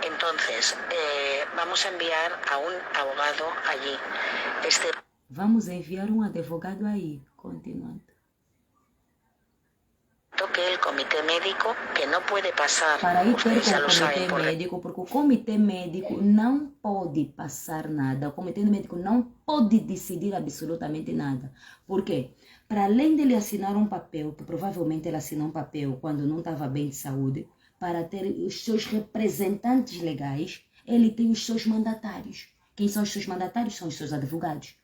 Entonces, vamos a enviar a un abogado allí. Vamos enviar um advogado aí. Continuando. Que el comité médico, que no puede pasar, para ir ter ustedes ya com lo o saben, comitê médico, porque o comitê médico não pode passar nada. O comitê médico não pode decidir absolutamente nada. Por quê? Para além dele assinar um papel, que provavelmente ele assinou um papel quando não estava bem de saúde, para ter os seus representantes legais, ele tem os seus mandatários, Quem são os seus mandatários? São os seus advogados.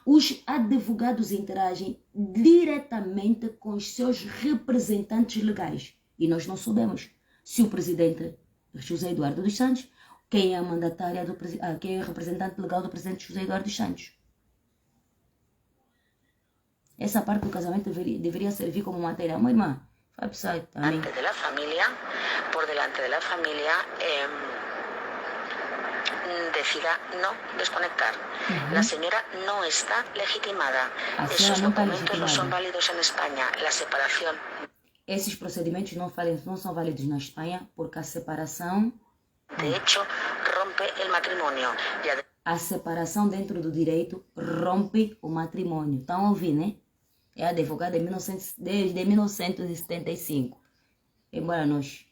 Os advogados interagem diretamente com os seus representantes legais. E nós não sabemos se o presidente José Eduardo dos Santos, quem é a mandatária quem é o representante legal do presidente José Eduardo dos Santos. Essa parte do casamento deveria servir como matéria. Minha irmã, vai precisar também. Por delante de la familia, decida no desconectar. La señora no está legitimada. Esos documentos no son válidos en España. La separación. Esses procedimentos não são válidos na Espanha porque a separação. De hecho, rompe el matrimonio. A separação dentro do direito rompe o matrimônio. Estão a ouvir, né? É advogada desde 1975. Embora nós.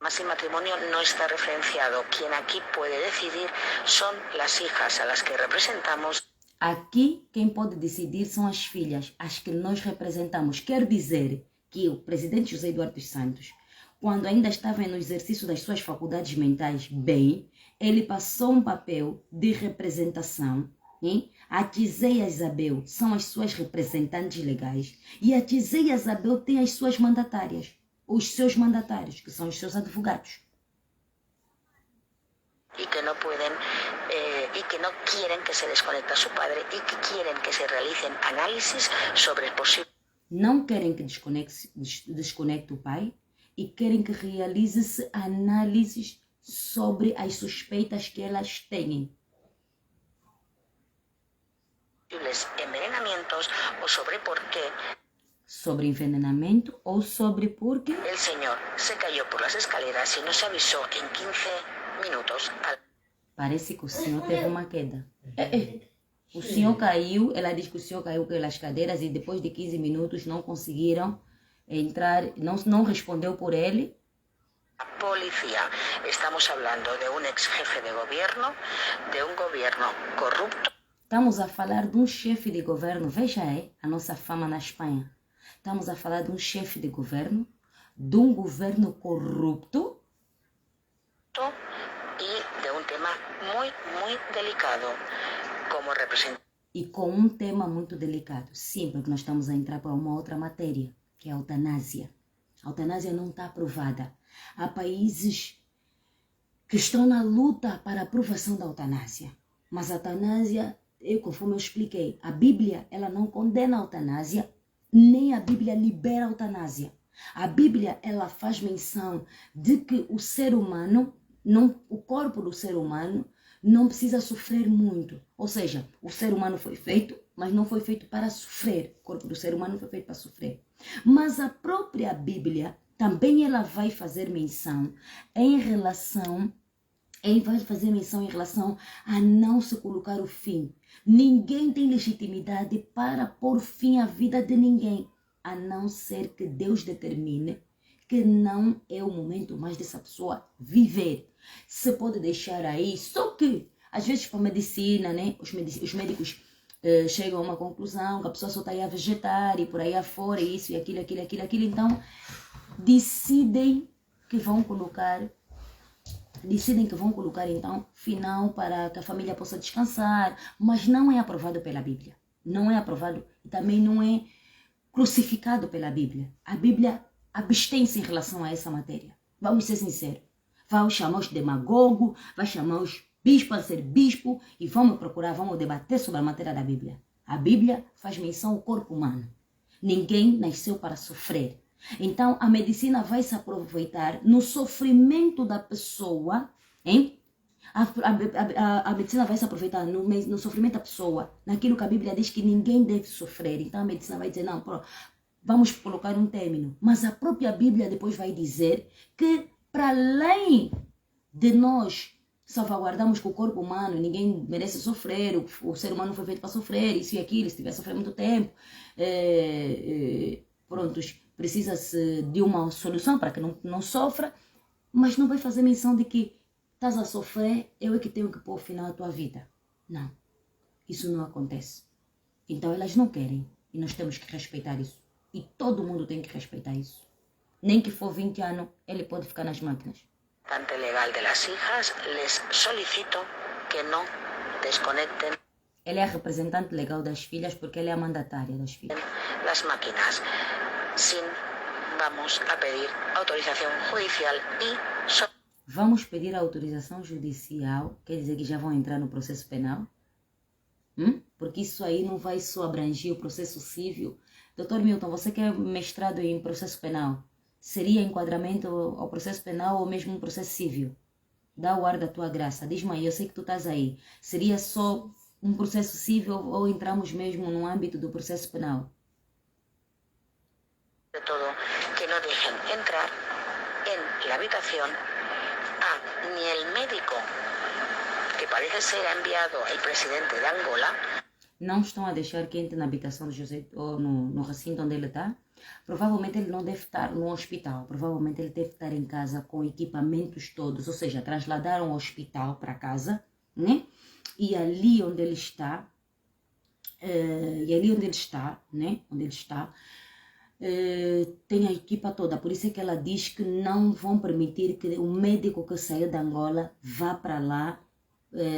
Mas el matrimonio no está referenciado. Quien aquí puede decidir son las hijas a las que representamos. Aqui, quem pode decidir são as filhas, as que nós representamos. Quer dizer que o presidente José Eduardo dos Santos, quando ainda estava no exercício das suas faculdades mentais, bem, ele passou um papel de representação. Hein? A Tizeia Isabel são as suas representantes legais e a Tizeia Isabel tem as suas mandatárias, os seus mandatários, que são os seus advogados. Y que no pueden, y que no quieren que se desconecte a su padre y que quieren que se realicen análisis sobre el posible. Não querem que desconecte o pai e querem que realize-se análises sobre as suspeitas que elas têm. Envenenamientos o sobre por qué. Sobre envenenamento ou sobre por quê. El señor se cayó por las escaleras y no se avisó en 15 minutos. Parece que o senhor teve uma queda. O senhor caiu, ela diz que o senhor caiu pelas cadeiras e depois de 15 minutos não conseguiram entrar, não respondeu por ele. Policía. Estamos hablando de un ex jefe de gobierno, de un gobierno corrupto. Estamos a falar de um chefe de governo, veja a nossa fama na Espanha. Estamos a falar de um chefe de governo, de um governo corrupto. Y de un tema muy delicado como representante. E com um tema muito delicado. Sim, porque nós estamos a entrar para uma outra matéria, que é a eutanásia. A eutanásia não está aprovada. Há países que estão na luta para a aprovação da eutanásia. Mas a eutanásia, conforme eu expliquei, a Bíblia ela não condena a eutanásia, nem a Bíblia libera a eutanásia. A Bíblia ela faz menção de que o ser humano, o corpo do ser humano não precisa sofrer muito. Ou seja, o ser humano foi feito, mas não foi feito para sofrer. O corpo do ser humano foi feito para sofrer. Mas a própria Bíblia também ela vai fazer menção em relação a não se colocar o fim. Ninguém tem legitimidade para pôr fim à vida de ninguém, a não ser que Deus determine que não é o momento mais dessa pessoa viver. Se pode deixar aí, só que às vezes para a medicina, né, os médicos chegam a uma conclusão que a pessoa só está aí a vegetar e por aí afora, isso e aquilo, então decidem que vão colocar então final para que a família possa descansar, mas não é aprovado pela Bíblia. Não é aprovado e também não é crucificado pela Bíblia. A Bíblia abstém-se em relação a essa matéria. Vamos ser sinceros. Vai chamar os demagogos, vai chamar os bispos a ser bispo e vamos debater sobre a matéria da Bíblia. A Bíblia faz menção ao corpo humano. Ninguém nasceu para sofrer. Então, a medicina vai se aproveitar no sofrimento da pessoa, hein? A medicina vai se aproveitar no sofrimento da pessoa, naquilo que a Bíblia diz que ninguém deve sofrer. Então, a medicina vai dizer, não, vamos colocar um término. Mas a própria Bíblia depois vai dizer que, para além de nós salvaguardarmos que o corpo humano, ninguém merece sofrer, o ser humano foi feito para sofrer, isso e aquilo, se tiver sofrendo muito tempo, precisa-se de uma solução para que não sofra, mas não vai fazer menção de que estás a sofrer, eu é que tenho que pôr final à tua vida. Não, isso não acontece. Então elas não querem e nós temos que respeitar isso. E todo mundo tem que respeitar isso. Nem que for 20 anos, ele pode ficar nas máquinas. Legal de las hijas, les solicito que no desconecten Ela é a representante legal das filhas porque ela é a mandatária das filhas. las máquinas. Sin vamos a pedir autorización judicial y Vamos pedir a autorização judicial, quer dizer que já vão entrar no processo penal? Porque isso aí não vai só abranger o processo civil. Dr. Milton, você que é mestrado em processo penal, seria enquadramento ao processo penal ou mesmo um processo civil? Dá o ar da tua graça. Diz-me aí, eu sei que tu estás aí. Seria só um processo civil ou entramos mesmo no âmbito do processo penal? de todo que no dejen entrar en la habitación a ni el médico que parece ser enviado el presidente de Angola. Não estão a deixar que entre na habitação de José ou no recinto onde ele está? Provavelmente ele não deve estar no hospital, provavelmente ele deve estar em casa com equipamentos todos, ou seja, trasladaram o hospital para casa, né? E ali onde ele está, tem a equipa toda, por isso é que ela diz que não vão permitir que o médico que saiu da Angola vá para lá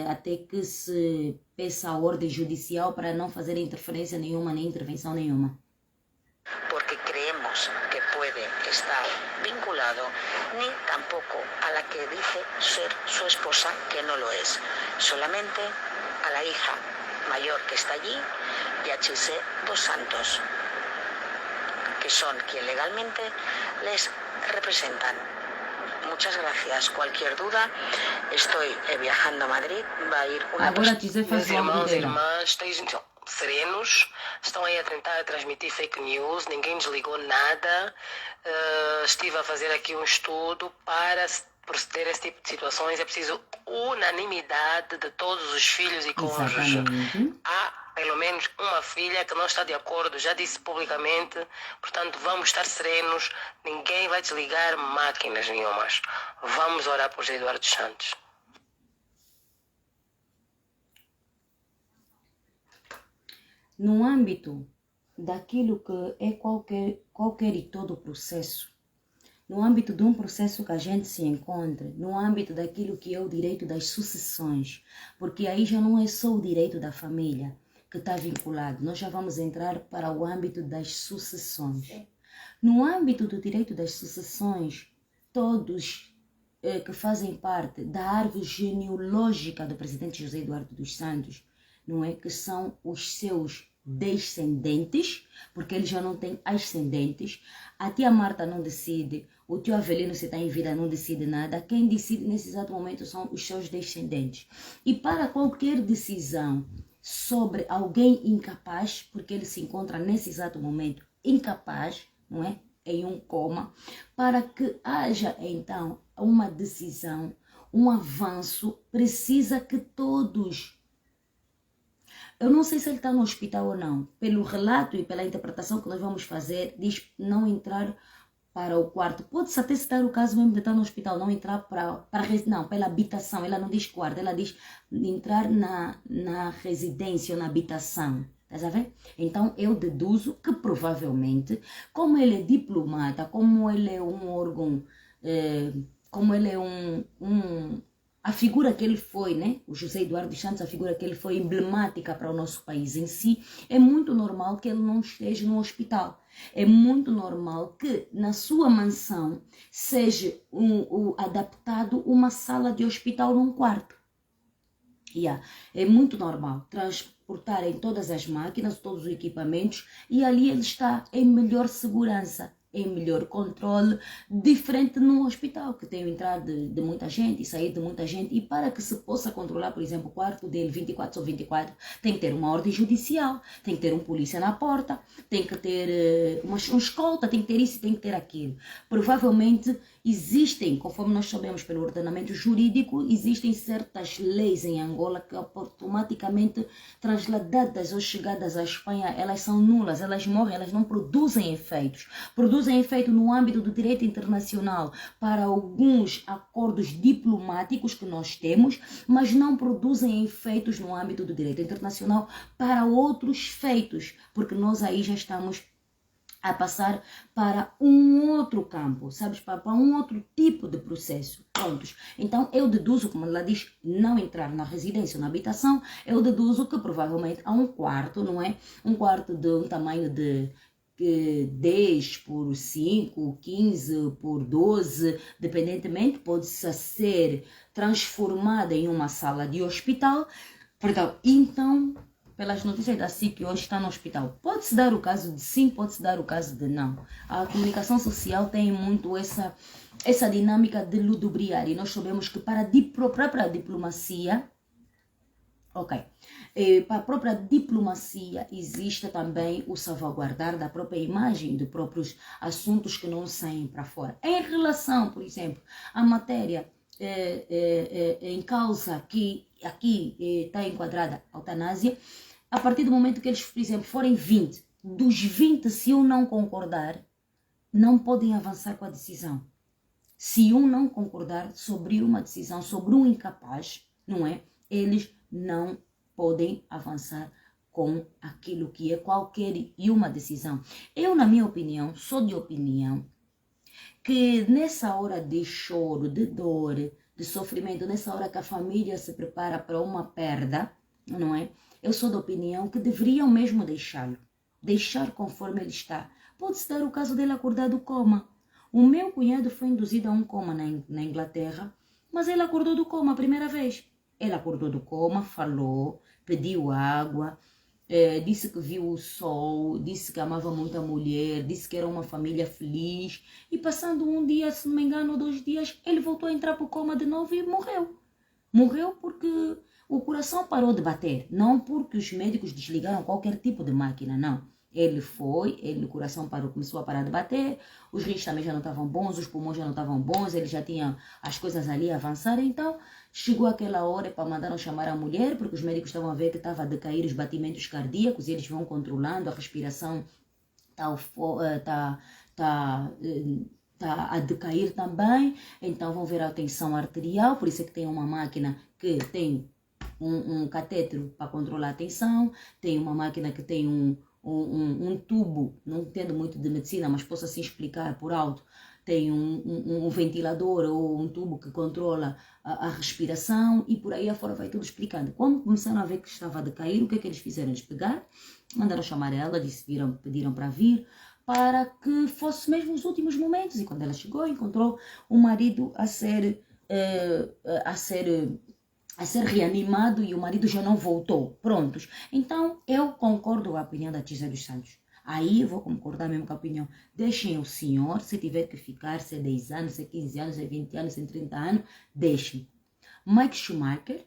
até que se peça a ordem judicial para não fazer interferência nenhuma, nem intervenção nenhuma. Porque creemos que puede estar vinculado, ni tampoco a la que dice ser su esposa, que no lo es, solamente a la hija mayor que está allí y a Chise dos Santos, que son quien legalmente les representan. Muchas gracias. Cualquier duda, estoy viajando a Madrid, va a ir una... Agora Chise faz Meus o irmãos e dela. irmãs, estejam serenos, estão aí a tentar transmitir fake news, ninguém desligou nada. Estive a fazer aqui um estudo para proceder a esse tipo de situações. É preciso unanimidade de todos os filhos e cônjuges. Exatamente. Há pelo menos uma filha que não está de acordo, já disse publicamente, portanto vamos estar serenos, ninguém vai desligar máquinas nenhumas. Vamos orar por José Eduardo dos Santos. No âmbito daquilo que é qualquer e todo processo, no âmbito de um processo que a gente se encontra, no âmbito daquilo que é o direito das sucessões, porque aí já não é só o direito da família que está vinculado, nós já vamos entrar para o âmbito das sucessões. No âmbito do direito das sucessões, todos que fazem parte da árvore genealógica do presidente José Eduardo dos Santos, não é, que são os seus descendentes, porque ele já não tem ascendentes, a tia Marta não decide, o tio Avelino, se está em vida, não decide nada, quem decide nesse exato momento são os seus descendentes. E para qualquer decisão sobre alguém incapaz, porque ele se encontra nesse exato momento incapaz, não é, em um coma, para que haja então uma decisão, um avanço, precisa que todos... Eu não sei se ele está no hospital ou não. Pelo relato e pela interpretação que nós vamos fazer, diz não entrar para o quarto. Pode-se até citar o caso mesmo de estar no hospital, não entrar não, pela habitação. Ela não diz quarto, ela diz entrar na residência ou na habitação. Estás a ver? Então eu deduzo que provavelmente, como ele é diplomata, como ele é um órgão, como ele é a figura que ele foi, né? O José Eduardo dos Santos, a figura que ele foi emblemática para o nosso país em si, é muito normal que ele não esteja no hospital. É muito normal que na sua mansão seja adaptado uma sala de hospital num quarto. É muito normal transportarem todas as máquinas, todos os equipamentos, e ali ele está em melhor segurança, em melhor controle, diferente num hospital que tem entrada de muita gente e sair de muita gente. E para que se possa controlar, por exemplo, o quarto dele 24 sobre 24, tem que ter uma ordem judicial, tem que ter um polícia na porta, tem que ter uma escolta, tem que ter isso, tem que ter aquilo. Provavelmente existem, conforme nós sabemos pelo ordenamento jurídico, existem certas leis em Angola que automaticamente transladadas ou chegadas à Espanha, elas são nulas, elas morrem, elas não produzem efeitos. Produzem efeito no âmbito do direito internacional para alguns acordos diplomáticos que nós temos, mas não produzem efeitos no âmbito do direito internacional para outros feitos, porque nós aí já estamos a passar para um outro campo, sabes? Para um outro tipo de processo. Prontos. Então, eu deduzo, como ela diz, não entrar na residência ou na habitação, eu deduzo que provavelmente há um quarto, não é? Um quarto de um tamanho de 10 por 5, 15 por 12, dependentemente, pode ser transformada em uma sala de hospital. Perdão, então, pelas notícias da SIC, hoje está no hospital. Pode-se dar o caso de sim, pode-se dar o caso de não. A comunicação social tem muito essa dinâmica de ludibriar, e nós sabemos que para a própria diplomacia, para a própria diplomacia existe também o salvaguardar da própria imagem, de próprios assuntos que não saem para fora. Em relação, por exemplo, à matéria em causa que aqui está enquadrada a eutanásia, a partir do momento que eles, por exemplo, forem 20, dos 20, se um não concordar, não podem avançar com a decisão. Se um não concordar sobre uma decisão, sobre um incapaz, não é? Eles não podem avançar com aquilo que é qualquer e uma decisão. Eu, na minha opinião, sou de opinião que nessa hora de choro, de dor, de sofrimento, nessa hora que a família se prepara para uma perda, não é? Eu sou da opinião que deveriam mesmo deixá-lo, deixar conforme ele está. Pode-se dar o caso dele acordar do coma. O meu cunhado foi induzido a um coma na Inglaterra, mas ele acordou do coma a primeira vez. Ele acordou do coma, falou, pediu água, disse que viu o sol, disse que amava muito a mulher, disse que era uma família feliz. E passando um dia, se não me engano, 2 dias, ele voltou a entrar para o coma de novo e morreu. Morreu porque o coração parou de bater, não porque os médicos desligaram qualquer tipo de máquina, não. O coração parou, começou a parar de bater, os rins também já não estavam bons, os pulmões já não estavam bons, ele já tinha as coisas ali a avançar, então chegou aquela hora para mandaram chamar a mulher, porque os médicos estavam a ver que estava a decair os batimentos cardíacos, e eles vão controlando, a respiração está a decair também, então vão ver a tensão arterial, por isso é que tem uma máquina que tem um catéter para controlar a tensão, tem uma máquina que tem um tubo, não entendo muito de medicina, mas posso assim explicar por alto, tem um ventilador ou um tubo que controla a respiração, e por aí afora vai tudo explicando. Quando começaram a ver que estava a decair, o que é que eles fizeram? Eles pegaram, mandaram chamar ela, pediram para vir, para que fosse mesmo os últimos momentos, e quando ela chegou, encontrou o marido a ser reanimado, e o marido já não voltou. Prontos. Então, eu concordo com a opinião da Gisele dos Santos. Aí eu vou concordar mesmo com a opinião. Deixem o senhor, se tiver que ficar, se é 10 anos, se é 15 anos, se é 20 anos, se é 30 anos, deixem. Mike Schumacher,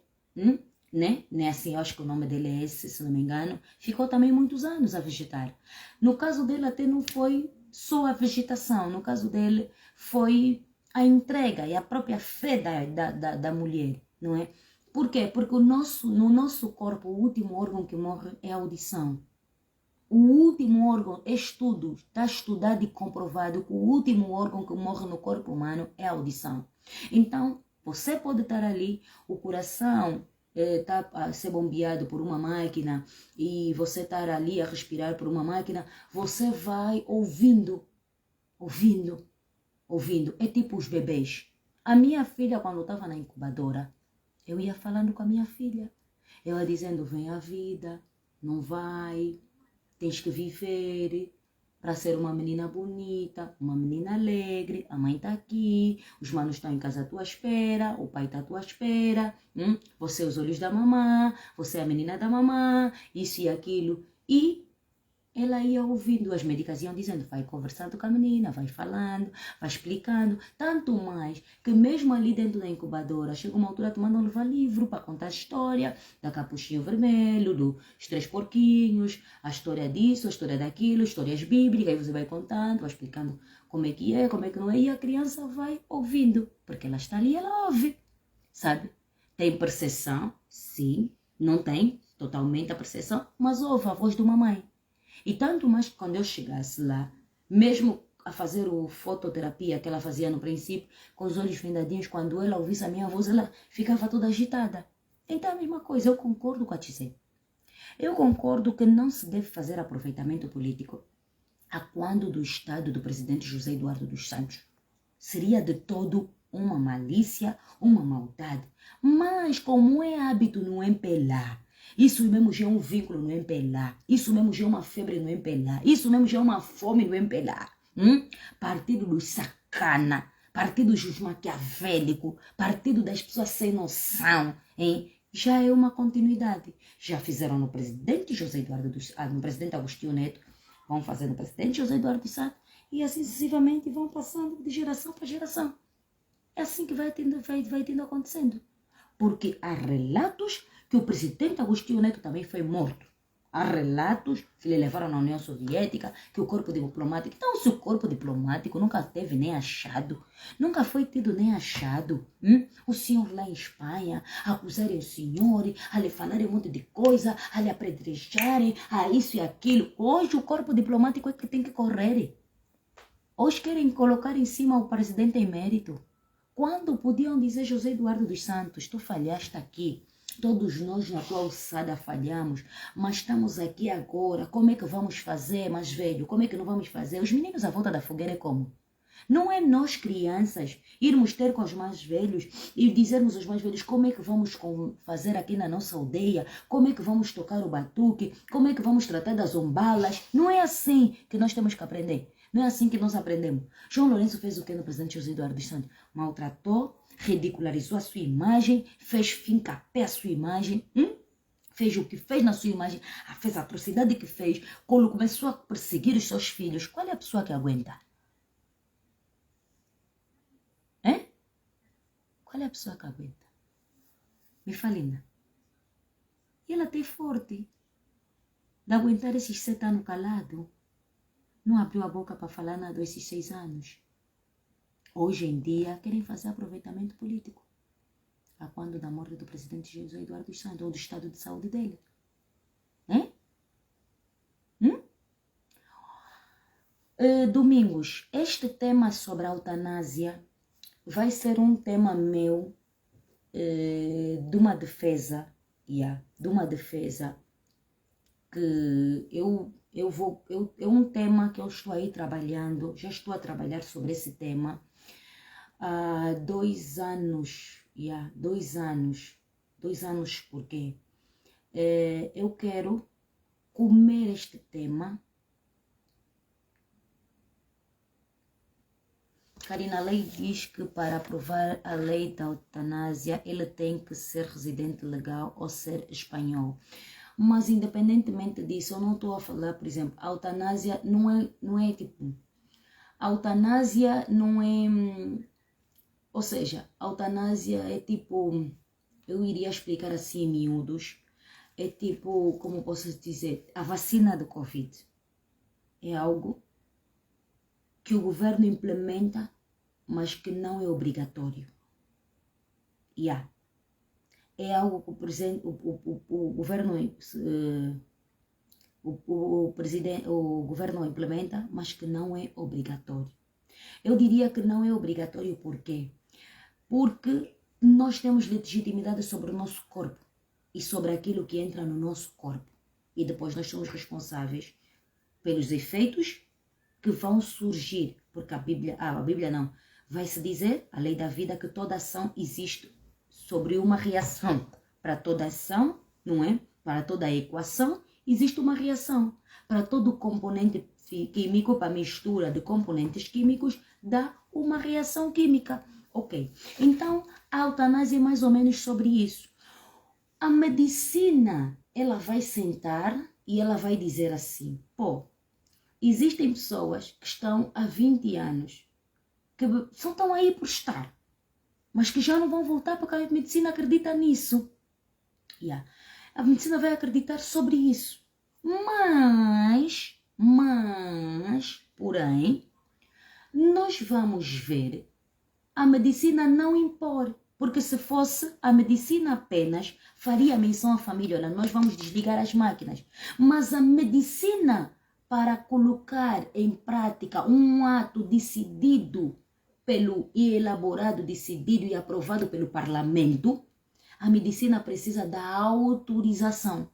né? Assim, eu acho que o nome dele é esse, se não me engano, ficou também muitos anos a vegetar. No caso dele até não foi só a vegetação, no caso dele foi a entrega e a própria fé da mulher, não é? Por quê? Porque no nosso corpo, o último órgão que morre é a audição. O último órgão está estudado e comprovado que o último órgão que morre no corpo humano é a audição. Então, você pode estar ali, o coração está a ser bombeado por uma máquina, e você estar ali a respirar por uma máquina, você vai ouvindo. É tipo os bebês. A minha filha, quando estava na incubadora, eu ia falando com a minha filha. Ela dizendo, vem a vida, não vai, tens que viver para ser uma menina bonita, uma menina alegre, a mãe está aqui, os manos estão em casa à tua espera, o pai está à tua espera, você é os olhos da mamã, você é a menina da mamã, isso e aquilo. E ela ia ouvindo, as médicas iam dizendo, vai conversando com a menina, vai falando, vai explicando, tanto mais que mesmo ali dentro da incubadora, chega uma altura te mandam levar livro para contar a história da Capuchinho Vermelho, dos 3 porquinhos, a história disso, a história daquilo, histórias bíblicas, aí você vai contando, vai explicando como é que não é, e a criança vai ouvindo, porque ela está ali, ela ouve, sabe? Tem percepção, sim, não tem totalmente a percepção, mas ouve a voz de uma mãe. E tanto mais que quando eu chegasse lá, mesmo a fazer o fototerapia que ela fazia no princípio, com os olhos vendadinhos, quando ela ouvisse a minha voz, ela ficava toda agitada. Então a mesma coisa, eu concordo com a Gisele. Eu concordo que não se deve fazer aproveitamento político. a quando do Estado do presidente José Eduardo dos Santos. Seria de todo uma malícia, uma maldade. Mas como é hábito no MPLA, isso mesmo já é um vínculo no MPLA, isso mesmo já é uma febre no MPLA, isso mesmo já é uma fome no MPLA. Partido dos sacana, partido dos maquiavélicos, partido das pessoas sem noção, hein? Já é uma continuidade. Já fizeram no presidente José Eduardo no presidente Agostinho Neto, vão fazer no presidente José Eduardo dos Santos, e assim sucessivamente vão passando de geração para geração. É assim que vai tendo acontecendo. Porque há relatos que o presidente Agostinho Neto também foi morto. Há relatos que lhe levaram na União Soviética, que o corpo diplomático... Então, se o corpo diplomático nunca teve nem achado, nunca foi tido nem achado, o senhor lá em Espanha, acusarem o senhor, a lhe falarem um monte de coisa, a lhe apedrejarem, a isso e aquilo. Hoje o corpo diplomático é que tem que correr. Hoje querem colocar em cima o presidente emérito. Quando podiam dizer, José Eduardo dos Santos, tu falhaste aqui. Todos nós na tua alçada falhamos, mas estamos aqui agora. Como é que vamos fazer, mais velho? Como é que não vamos fazer? Os meninos à volta da fogueira é como? Não é nós crianças irmos ter com os mais velhos e dizermos aos mais velhos como é que vamos fazer aqui na nossa aldeia, como é que vamos tocar o batuque, como é que vamos tratar das ombalas. Não é assim que nós temos que aprender. Não é assim que nós aprendemos. João Lourenço fez o que no presidente José Eduardo dos Santos? Maltratou, ridicularizou a sua imagem, fez fincapé a sua imagem, fez o que fez na sua imagem, fez a atrocidade que fez, quando começou a perseguir os seus filhos. Qual é a pessoa que aguenta? Qual é a pessoa que aguenta? Me fala, linda. E ela tem forte de aguentar esses 7 anos calado. Não abriu a boca para falar nada esses 6 anos. Hoje em dia, querem fazer aproveitamento político. A quando da morte do presidente José Eduardo dos Santos, ou do estado de saúde dele. Domingos, este tema sobre a eutanásia vai ser um tema meu de uma defesa, de uma defesa que é um tema que eu estou aí trabalhando, já estou a trabalhar sobre esse tema há 2 anos, 2 anos porque eu quero comer este tema. Karina Lei diz que para aprovar a lei da eutanásia ele tem que ser residente legal ou ser espanhol. Mas independentemente disso, eu não estou a falar, por exemplo, a eutanásia não é tipo... A eutanásia não é... Ou seja, a eutanásia é tipo... Eu iria explicar assim em miúdos. É tipo, como posso dizer, a vacina do Covid. É algo que o governo implementa, mas que não é obrigatório. É algo que o governo implementa, mas que não é obrigatório. Eu diria que não é obrigatório por quê? Porque nós temos legitimidade sobre o nosso corpo e sobre aquilo que entra no nosso corpo. E depois nós somos responsáveis pelos efeitos que vão surgir, porque a Bíblia não, vai se dizer, a lei da vida, que toda ação existe sobre uma reação. Para toda ação, não é? Para toda equação, existe uma reação. Para todo componente químico, para mistura de componentes químicos, dá uma reação química. Ok. Então, a eutanásia é mais ou menos sobre isso. A medicina, ela vai sentar e ela vai dizer assim, existem pessoas que estão há 20 anos, que só estão aí por estar, mas que já não vão voltar porque a medicina acredita nisso. A medicina vai acreditar sobre isso. Porém, nós vamos ver a medicina não impor, porque se fosse a medicina apenas, faria menção à família, olha, nós vamos desligar as máquinas. Mas a medicina, para colocar em prática um ato decidido e elaborado, decidido e aprovado pelo parlamento, a medicina precisa da autorização.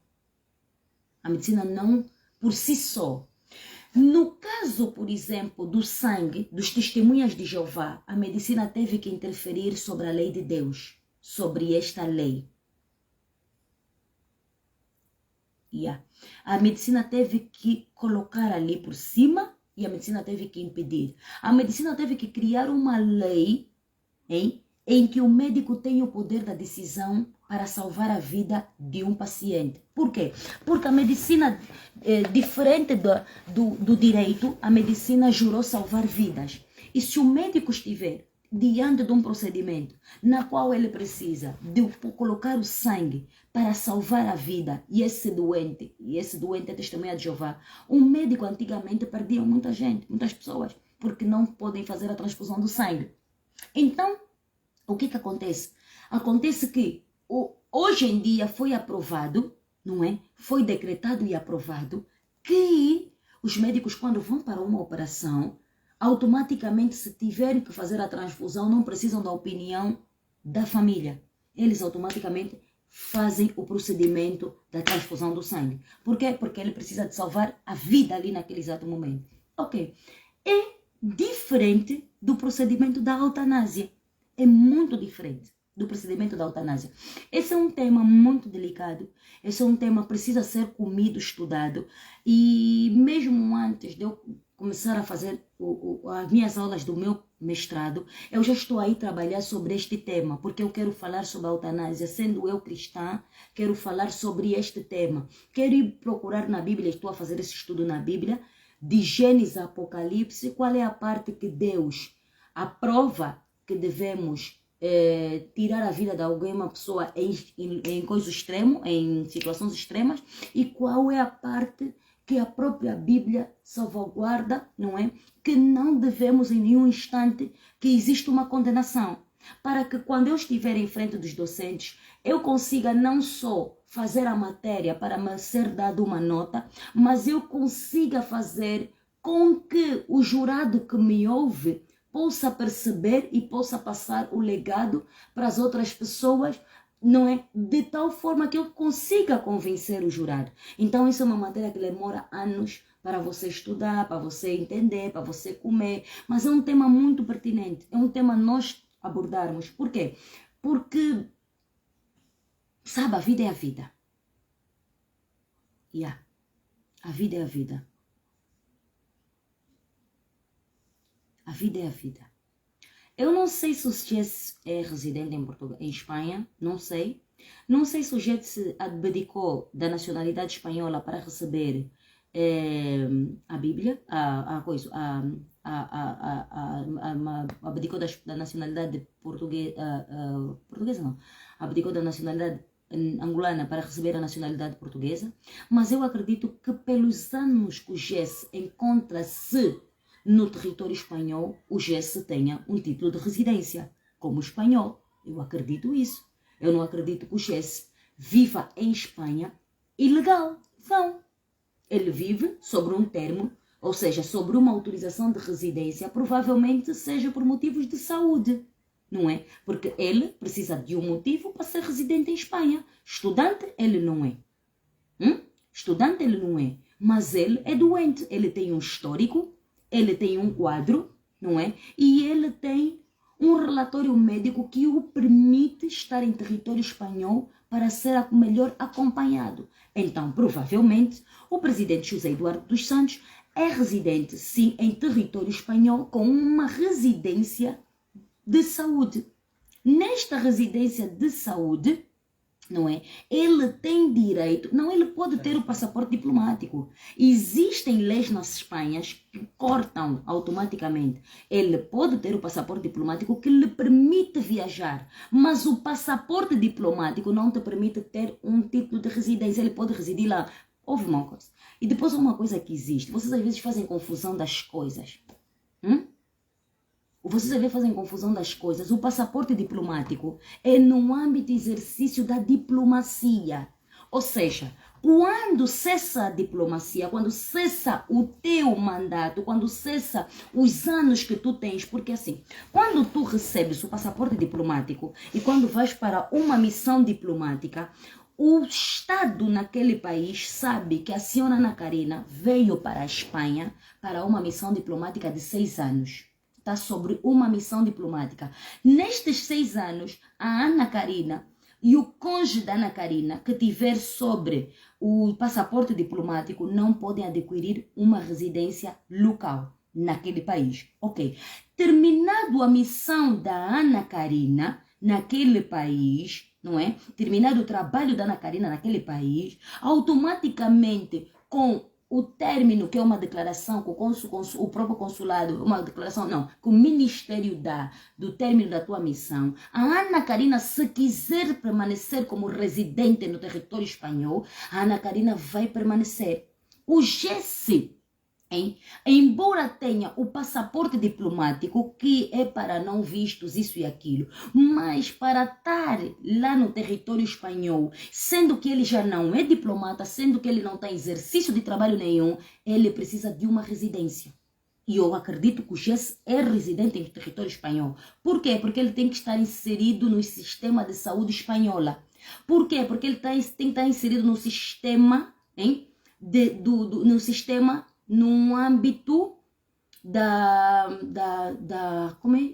A medicina não por si só. No caso, por exemplo, do sangue, dos testemunhas de Jeová, a medicina teve que interferir sobre a lei de Deus, sobre esta lei. A medicina teve que colocar ali por cima e a medicina teve que impedir. A medicina teve que criar uma lei em que o médico tem o poder da decisão para salvar a vida de um paciente. Por quê? Porque a medicina, diferente do direito, a medicina jurou salvar vidas. E se o médico estiver diante de um procedimento na qual ele precisa de colocar o sangue para salvar a vida e esse doente é testemunha de Jeová, o médico antigamente perdia muita gente, muitas pessoas, porque não podem fazer a transfusão do sangue. Então, o que acontece? Acontece que hoje em dia foi aprovado, não é? Foi decretado e aprovado que os médicos, quando vão para uma operação, automaticamente, se tiverem que fazer a transfusão, não precisam da opinião da família. Eles automaticamente fazem o procedimento da transfusão do sangue. Por quê? Porque ele precisa de salvar a vida ali naquele exato momento. Ok. É diferente do procedimento da eutanásia. É muito diferente do procedimento da eutanásia. Esse é um tema muito delicado. Esse é um tema que precisa ser comido, estudado. E mesmo antes de eu começar a fazer as minhas aulas do meu mestrado, eu já estou aí a trabalhar sobre este tema, porque eu quero falar sobre a eutanásia. Sendo eu cristã, quero falar sobre este tema. Quero ir procurar na Bíblia, estou a fazer esse estudo na Bíblia, de Gênesis a Apocalipse, qual é a parte que Deus aprova que devemos tirar a vida de alguém, uma pessoa em coisa extremo, em situações extremas, e qual é a parte que a própria Bíblia salvaguarda, não é? Que não devemos em nenhum instante que exista uma condenação. Para que quando eu estiver em frente dos docentes, eu consiga não só fazer a matéria para me ser dado uma nota, mas eu consiga fazer com que o jurado que me ouve possa perceber e possa passar o legado para as outras pessoas, não é? De tal forma que eu consiga convencer o jurado. Então, isso é uma matéria que demora anos para você estudar, para você entender, para você comer. Mas é um tema muito pertinente. É um tema nós abordarmos. Por quê? Porque, sabe, a vida é a vida. A vida é a vida. A vida é a vida. Eu não sei se o Jesse é residente em Espanha, não sei. Não sei se o Jesse abdicou da nacionalidade espanhola para receber a Bíblia, abdicou da nacionalidade portuguesa não, abdicou da nacionalidade angolana para receber a nacionalidade portuguesa, mas eu acredito que pelos anos que o Jesse encontra-se no território espanhol, o Jesse tenha um título de residência como espanhol. Eu acredito isso. Eu não acredito que o Jesse viva em Espanha ilegal. Não. Ele vive sobre um termo, ou seja, sobre uma autorização de residência, provavelmente seja por motivos de saúde, não é? Porque ele precisa de um motivo para ser residente em Espanha. Estudante, ele não é. Estudante, ele não é. Mas ele é doente. Ele tem um histórico, ele tem um quadro, não é? E ele tem um relatório médico que o permite estar em território espanhol para ser melhor acompanhado. Então, provavelmente, o presidente José Eduardo dos Santos é residente, sim, em território espanhol com uma residência de saúde. Nesta residência de saúde, não é? Ele tem direito, não, ele pode ter o passaporte diplomático. Existem leis nas Espanhas que cortam automaticamente. Ele pode ter o passaporte diplomático que lhe permite viajar, mas o passaporte diplomático não te permite ter um título de residência. Ele pode residir lá. Houve uma coisa. E depois uma coisa que existe. Vocês às vezes fazem confusão das coisas. Vocês às vezes fazem confusão das coisas. O passaporte diplomático é no âmbito de exercício da diplomacia. Ou seja, quando cessa a diplomacia, quando cessa o teu mandato, quando cessa os anos que tu tens, porque assim, quando tu recebes o passaporte diplomático e quando vais para uma missão diplomática, O Estado naquele país sabe que a senhora Ana Karina veio para a Espanha para uma missão diplomática de 6 anos. Está sobre uma missão diplomática. Nestes 6 anos, a Ana Karina e o cônjuge da Ana Karina, que tiver sobre o passaporte diplomático, não podem adquirir uma residência local naquele país. Ok. Terminado a missão da Ana Karina naquele país, não é? Terminado o trabalho da Ana Karina naquele país, automaticamente com o término, que é uma declaração que o próprio consulado, uma declaração, não, que o Ministério dá do término da tua missão, a Ana Karina, se quiser permanecer como residente no território espanhol, a Ana Karina vai permanecer. O Jesse, embora tenha o passaporte diplomático, que é para não vistos, isso e aquilo, mas para estar lá no território espanhol, sendo que ele já não é diplomata, sendo que ele não tem exercício de trabalho nenhum, ele precisa de uma residência. E eu acredito que o Jesse é residente no território espanhol. Por quê? Porque ele tem que estar inserido no sistema de saúde espanhola. Por quê? Porque ele tem que estar inserido no sistema, no sistema, no âmbito da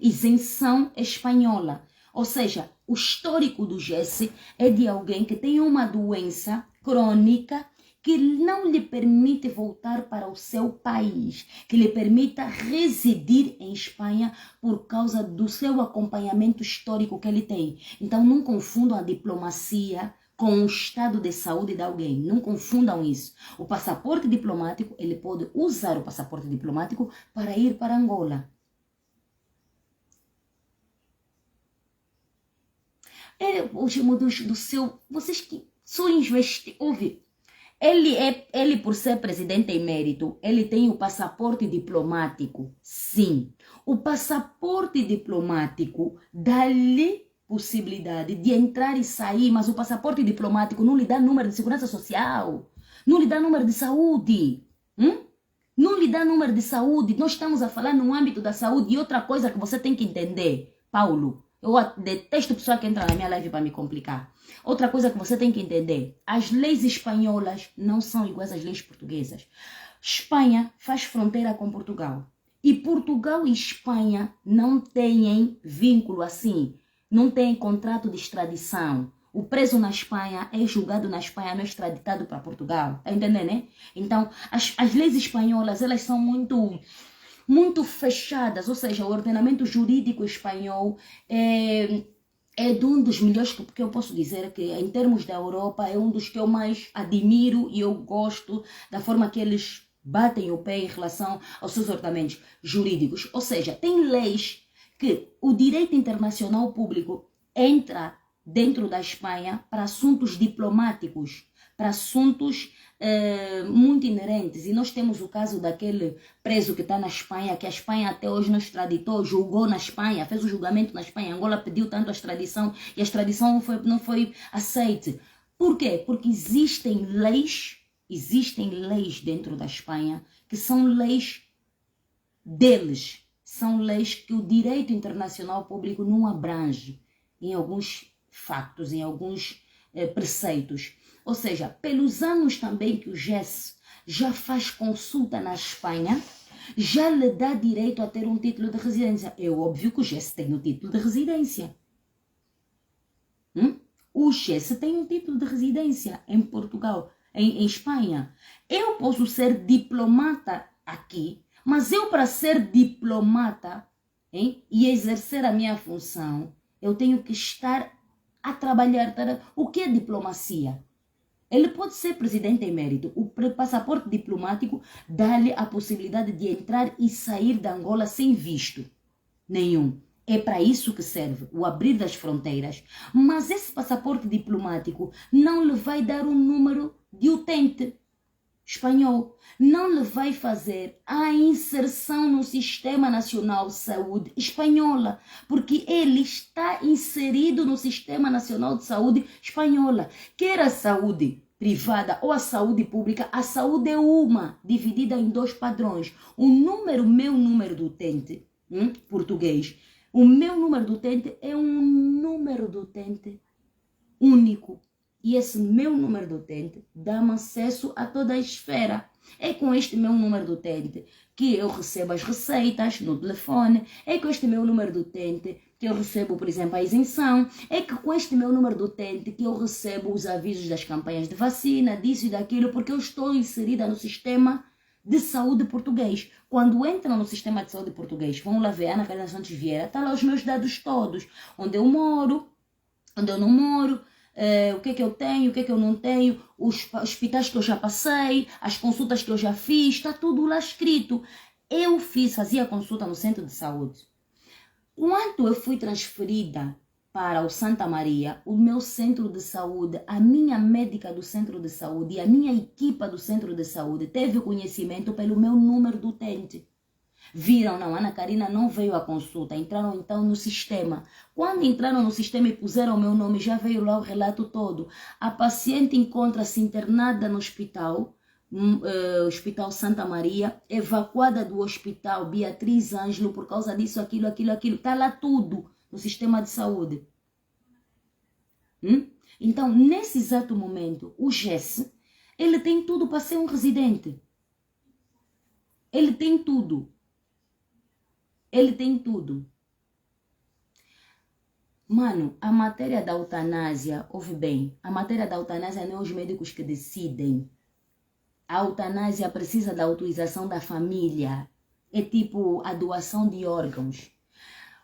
isenção espanhola. Ou seja, o histórico do Jesse é de alguém que tem uma doença crônica que não lhe permite voltar para o seu país, que lhe permita residir em Espanha por causa do seu acompanhamento histórico que ele tem. Então não confundam a diplomacia com o estado de saúde de alguém. Não confundam isso. O passaporte diplomático, ele pode usar o passaporte diplomático para ir para Angola. Vocês que só investem, ouve. Ele, por ser presidente emérito, ele tem o passaporte diplomático, sim. O passaporte diplomático dá-lhe possibilidade de entrar e sair, mas o passaporte diplomático não lhe dá número de segurança social, não lhe dá número de saúde, não lhe dá número de saúde. Nós estamos a falar no âmbito da saúde. E outra coisa que você tem que entender, Paulo, eu detesto pessoa que entra na minha live para me complicar. Outra coisa que você tem que entender, as leis espanholas não são iguais às leis portuguesas. Espanha faz fronteira com Portugal. E Portugal e Espanha não têm vínculo assim. Não tem contrato de extradição. O preso na Espanha é julgado na Espanha, não é extraditado para Portugal. Tá entendendo, né? Então, as leis espanholas, elas são muito fechadas. Ou seja, o ordenamento jurídico espanhol é de um dos melhores que eu posso dizer que, em termos da Europa, é um dos que eu mais admiro e eu gosto da forma que eles batem o pé em relação aos seus ordenamentos jurídicos. Ou seja, tem leis que o direito internacional público entra dentro da Espanha para assuntos diplomáticos, para assuntos muito inerentes. E nós temos o caso daquele preso que está na Espanha, que a Espanha até hoje não extraditou, julgou na Espanha, fez o julgamento na Espanha. Angola pediu tanto a extradição e a extradição não foi aceite. Por quê? Porque existem leis dentro da Espanha que são leis deles. São leis que o direito internacional público não abrange em alguns factos, em alguns preceitos. Ou seja, pelos anos também que o Jesse já faz consulta na Espanha, já lhe dá direito a ter um título de residência. É óbvio que o Jesse tem o título de residência. O Jesse tem um título de residência em Portugal, em Espanha. Eu posso ser diplomata aqui, mas eu, para ser diplomata e exercer a minha função, eu tenho que estar a trabalhar. O que é diplomacia? Ele pode ser presidente emérito. O passaporte diplomático dá-lhe a possibilidade de entrar e sair da Angola sem visto nenhum. É para isso que serve, o abrir das fronteiras. Mas esse passaporte diplomático não lhe vai dar um número de utente espanhol. Não lhe vai fazer a inserção no Sistema Nacional de Saúde espanhola, porque ele está inserido no Sistema Nacional de Saúde espanhola. Quer a saúde privada ou a saúde pública, a saúde é uma, dividida em 2 padrões. Meu número de utente, português, o meu número de utente é um número de utente único. E esse meu número de utente dá-me acesso a toda a esfera. É com este meu número de utente que eu recebo as receitas no telefone. É com este meu número de utente que eu recebo, por exemplo, a isenção. É que com este meu número de utente que eu recebo os avisos das campanhas de vacina, disso e daquilo, porque eu estou inserida no sistema de saúde português. Quando entram no sistema de saúde português, vão lá ver Ana Carolina Santos Vieira, tá lá os meus dados todos, onde eu moro, onde eu não moro, o que é que eu tenho, o que é que eu não tenho, os hospitais que eu já passei, as consultas que eu já fiz, está tudo lá escrito. Eu fazia consulta no centro de saúde. Quando eu fui transferida para o Santa Maria, o meu centro de saúde, a minha médica do centro de saúde e a minha equipa do centro de saúde teve conhecimento pelo meu número de utente. Viram, não, Ana Karina não veio à consulta, entraram então no sistema. Quando entraram no sistema e puseram o meu nome, já veio lá o relato todo. A paciente encontra-se internada no hospital, Hospital Santa Maria, evacuada do Hospital Beatriz Ângelo por causa disso, aquilo. Está lá tudo no sistema de saúde. Então, nesse exato momento, o GES, ele tem tudo para ser um residente. Ele tem tudo. Ele tem tudo. Mano, a matéria da eutanásia, ouve bem, a matéria da eutanásia não é os médicos que decidem. A eutanásia precisa da autorização da família. É tipo a doação de órgãos.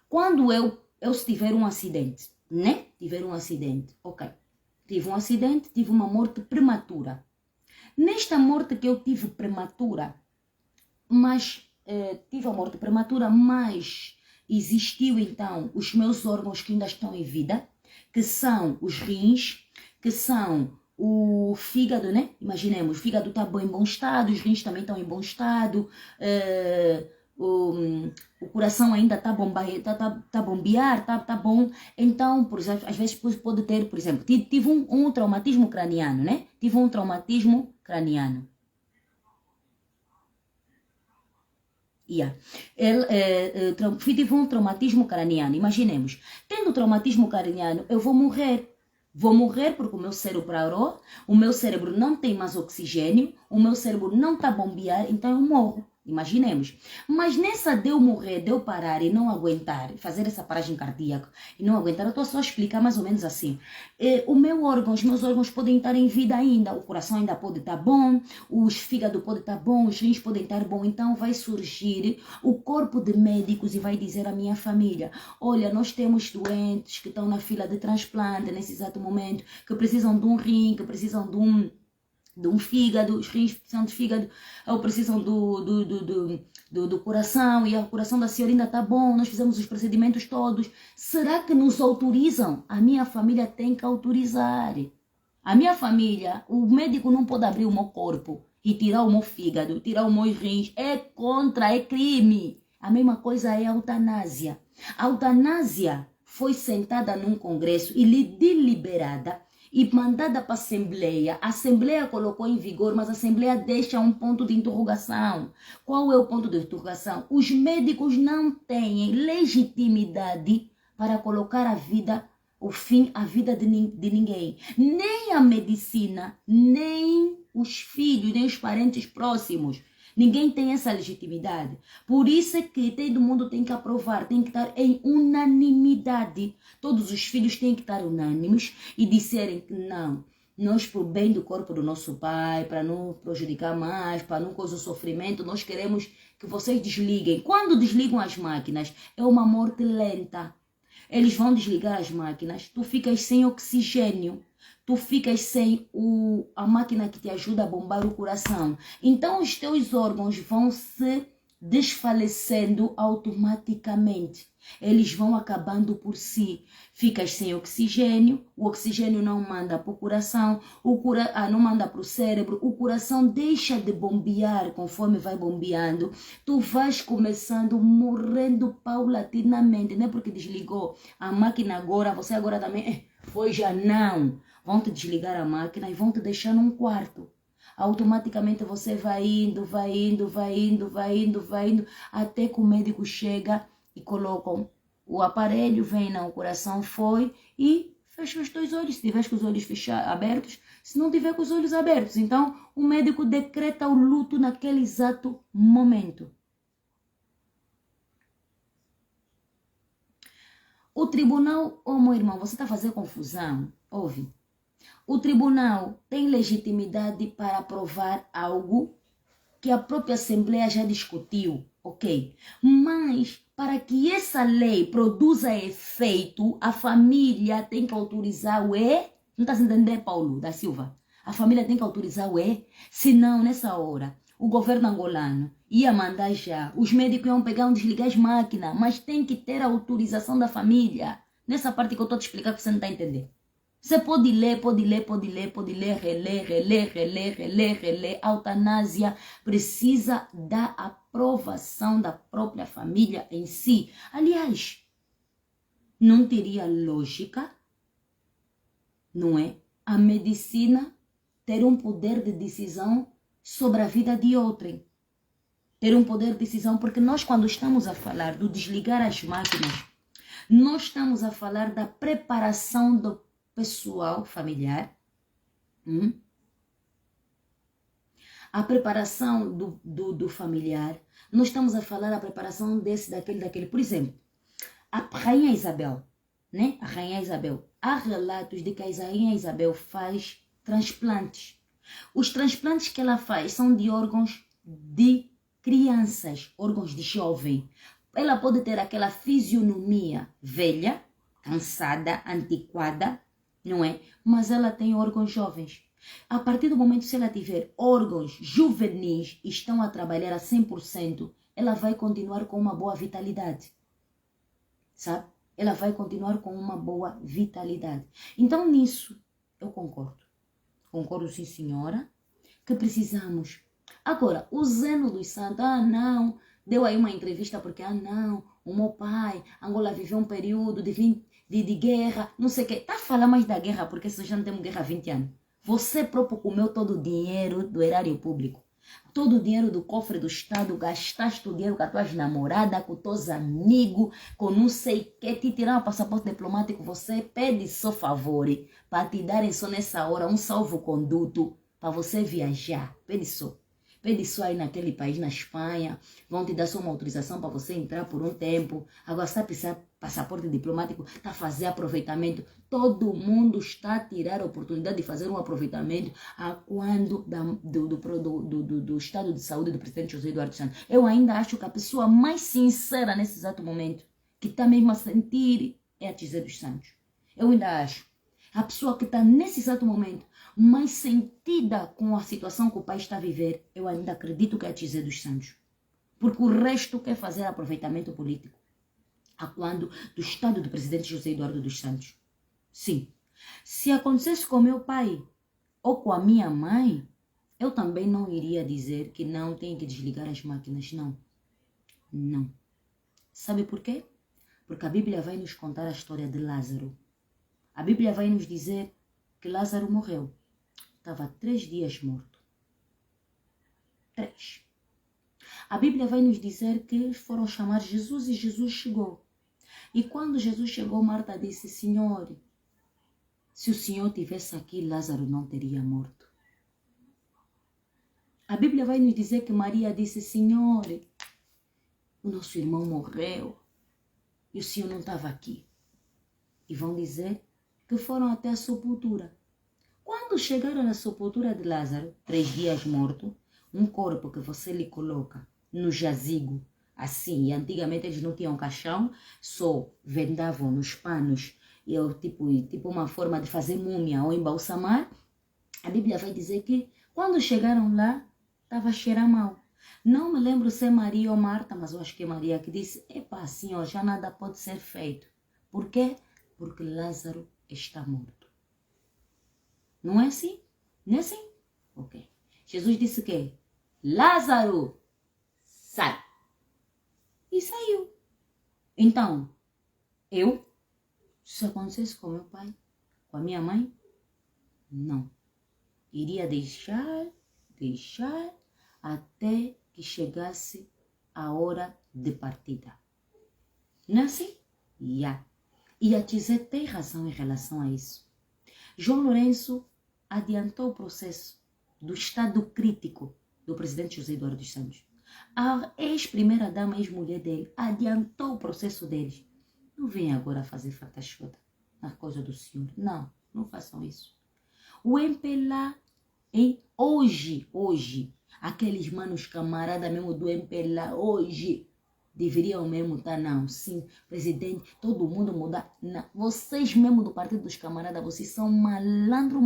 Quando eu se tiver um acidente, né? Tiver um acidente, ok. Tive um acidente, tive uma morte prematura. Nesta morte que eu tive prematura, tive a morte prematura, mas existiu então os meus órgãos que ainda estão em vida, que são os rins, que são o fígado, né? Imaginemos, o fígado está em bom estado, os rins também estão em bom estado, o coração ainda está tá bombear, tá bom. Então, por exemplo, às vezes pode ter, por exemplo, tive um traumatismo craniano, né? Tive um traumatismo craniano. Tive um traumatismo craniano. Imaginemos, tendo traumatismo craniano, eu vou morrer. Vou morrer porque o meu cérebro parou, o meu cérebro não tem mais oxigênio, o meu cérebro não está a bombear, então eu morro. Imaginemos. Mas nessa de eu morrer, de eu parar e não aguentar, fazer essa paragem cardíaca e não aguentar, eu estou só a explicar mais ou menos assim. Os meus órgãos podem estar em vida ainda, o coração ainda pode estar bom, os fígados podem estar bom, os rins podem estar bom. Então vai surgir o corpo de médicos e vai dizer à minha família: olha, nós temos doentes que estão na fila de transplante nesse exato momento, que precisam de um rim, que precisam de um fígado, os rins precisam de fígado, ou precisam do coração, e o coração da senhora ainda está bom, nós fizemos os procedimentos todos. Será que nos autorizam? A minha família tem que autorizar. A minha família, o médico não pode abrir o meu corpo e tirar o meu fígado, tirar os meus rins. É crime. A mesma coisa é a eutanásia. A eutanásia foi sentada num congresso e deliberada e mandada para a Assembleia. A Assembleia colocou em vigor, mas a Assembleia deixa um ponto de interrogação. Qual é o ponto de interrogação? Os médicos não têm legitimidade para colocar o fim à vida de ninguém. Nem a medicina, nem os filhos, nem os parentes próximos. Ninguém tem essa legitimidade. Por isso é que todo mundo tem que aprovar, tem que estar em unanimidade. Todos os filhos têm que estar unânimes e disserem que não. Nós, por bem do corpo do nosso pai, para não prejudicar mais, para não causar sofrimento, nós queremos que vocês desliguem. Quando desligam as máquinas, é uma morte lenta. Eles vão desligar as máquinas, tu ficas sem oxigênio. Tu ficas sem a máquina que te ajuda a bombar o coração. Então, os teus órgãos vão se desfalecendo automaticamente. Eles vão acabando por si. Ficas sem oxigênio, o oxigênio não manda para o coração, não manda para o cérebro, o coração deixa de bombear conforme vai bombeando. Tu vais começando morrendo paulatinamente. Não é porque desligou a máquina agora, você agora também foi já não. Vão te desligar a máquina e vão te deixar num quarto. Automaticamente você vai indo, até que o médico chega e colocam o aparelho, vem, não, o coração foi e fecha os dois olhos, se tiver com os olhos abertos, se não tiver com os olhos abertos. Então, o médico decreta o luto naquele exato momento. O tribunal, meu irmão, você está fazendo confusão, ouve. O tribunal tem legitimidade para aprovar algo que a própria Assembleia já discutiu, ok? Mas, para que essa lei produza efeito, a família tem que autorizar o E. Não está se entendendo, Paulo da Silva? A família tem que autorizar o E, senão, nessa hora, o governo angolano ia mandar já, os médicos iam pegar, desligar as máquinas, mas tem que ter a autorização da família. Nessa parte que eu estou a te explicar que você não está entendendo. Você pode ler, reler. A eutanásia precisa da aprovação da própria família em si. Aliás, não teria lógica, não é? A medicina ter um poder de decisão sobre a vida de outrem. Ter um poder de decisão, porque nós quando estamos a falar do desligar as máquinas, nós estamos a falar da preparação do pessoal familiar, a preparação do familiar, nós estamos a falar a preparação daquele. Por exemplo, a Rainha Isabel, né? A Rainha Isabel, há relatos de que a Rainha Isabel faz transplantes. Os transplantes que ela faz são de órgãos de crianças, órgãos de jovem. Ela pode ter aquela fisionomia velha, cansada, antiquada, não é? Mas ela tem órgãos jovens. A partir do momento que ela tiver órgãos juvenis e estão a trabalhar a 100%, ela vai continuar com uma boa vitalidade. Sabe? Ela vai continuar com uma boa vitalidade. Então, nisso, eu concordo. Concordo, sim, senhora, que precisamos. Agora, o Zeno dos Santos, não, deu aí uma entrevista porque, não, o meu pai, Angola viveu um período de guerra, não sei o quê. Tá falando mais da guerra porque nós já não temos guerra há 20 anos. Você próprio comeu todo o dinheiro do erário público. Todo o dinheiro do cofre do Estado, gastaste o dinheiro com as tuas namoradas, com os teus amigos, com não sei o que, te tiraram o passaporte diplomático, você pede só favor para te darem só nessa hora um salvo-conduto para você viajar. Pede só. Pede só aí naquele país, na Espanha, vão te dar só uma autorização para você entrar por um tempo. Agora, se está precisando passaporte diplomático, está a fazer aproveitamento. Todo mundo está a tirar a oportunidade de fazer um aproveitamento a quando do estado de saúde do presidente José Eduardo Santos. Eu ainda acho que a pessoa mais sincera nesse exato momento, que está mesmo a sentir, é a José dos Santos. Eu ainda acho. A pessoa que está nesse exato momento mais sentida com a situação que o país está a viver, eu ainda acredito que é a José dos Santos. Porque o resto quer fazer aproveitamento político. A quando do estado do presidente José Eduardo dos Santos. Sim. Se acontecesse com meu pai ou com a minha mãe, eu também não iria dizer que não tem que desligar as máquinas, não. Não. Sabe por quê? Porque a Bíblia vai nos contar a história de Lázaro. A Bíblia vai nos dizer que Lázaro morreu. Estava 3 dias morto. 3. A Bíblia vai nos dizer que eles foram chamar Jesus e Jesus chegou. E quando Jesus chegou, Marta disse, Senhor, se o Senhor tivesse aqui, Lázaro não teria morto. A Bíblia vai nos dizer que Maria disse, Senhor, o nosso irmão morreu e o Senhor não estava aqui. E vão dizer que foram até a sepultura. Quando chegaram na sepultura de Lázaro, 3 dias morto, um corpo que você lhe coloca no jazigo, assim, e antigamente eles não tinham caixão, só vendavam nos panos, e tipo uma forma de fazer múmia ou embalsamar. A Bíblia vai dizer que quando chegaram lá, estava a cheirar mal. Não me lembro se é Maria ou Marta, mas eu acho que é Maria que disse, epa, senhor, já nada pode ser feito. Por quê? Porque Lázaro está morto. Não é assim? Não é assim? Ok. Jesus disse que Lázaro, sai. E saiu. Então, se acontecesse com meu pai, com a minha mãe, não. Iria deixar até que chegasse a hora de partida. Não é assim? Yeah. E a Tizé tem razão em relação a isso. João Lourenço adiantou o processo do estado crítico do presidente José Eduardo dos Santos. A ex-primeira-dama, ex-mulher dele, adiantou o processo deles. Não venha agora fazer fatachoda na coisa do senhor. Não, não façam isso. O MPLA, hoje, aqueles manos camarada mesmo do MPLA, hoje, deveriam mesmo estar, não, sim, presidente, todo mundo mudar. Não. Vocês mesmo do Partido dos Camaradas, vocês são malandros,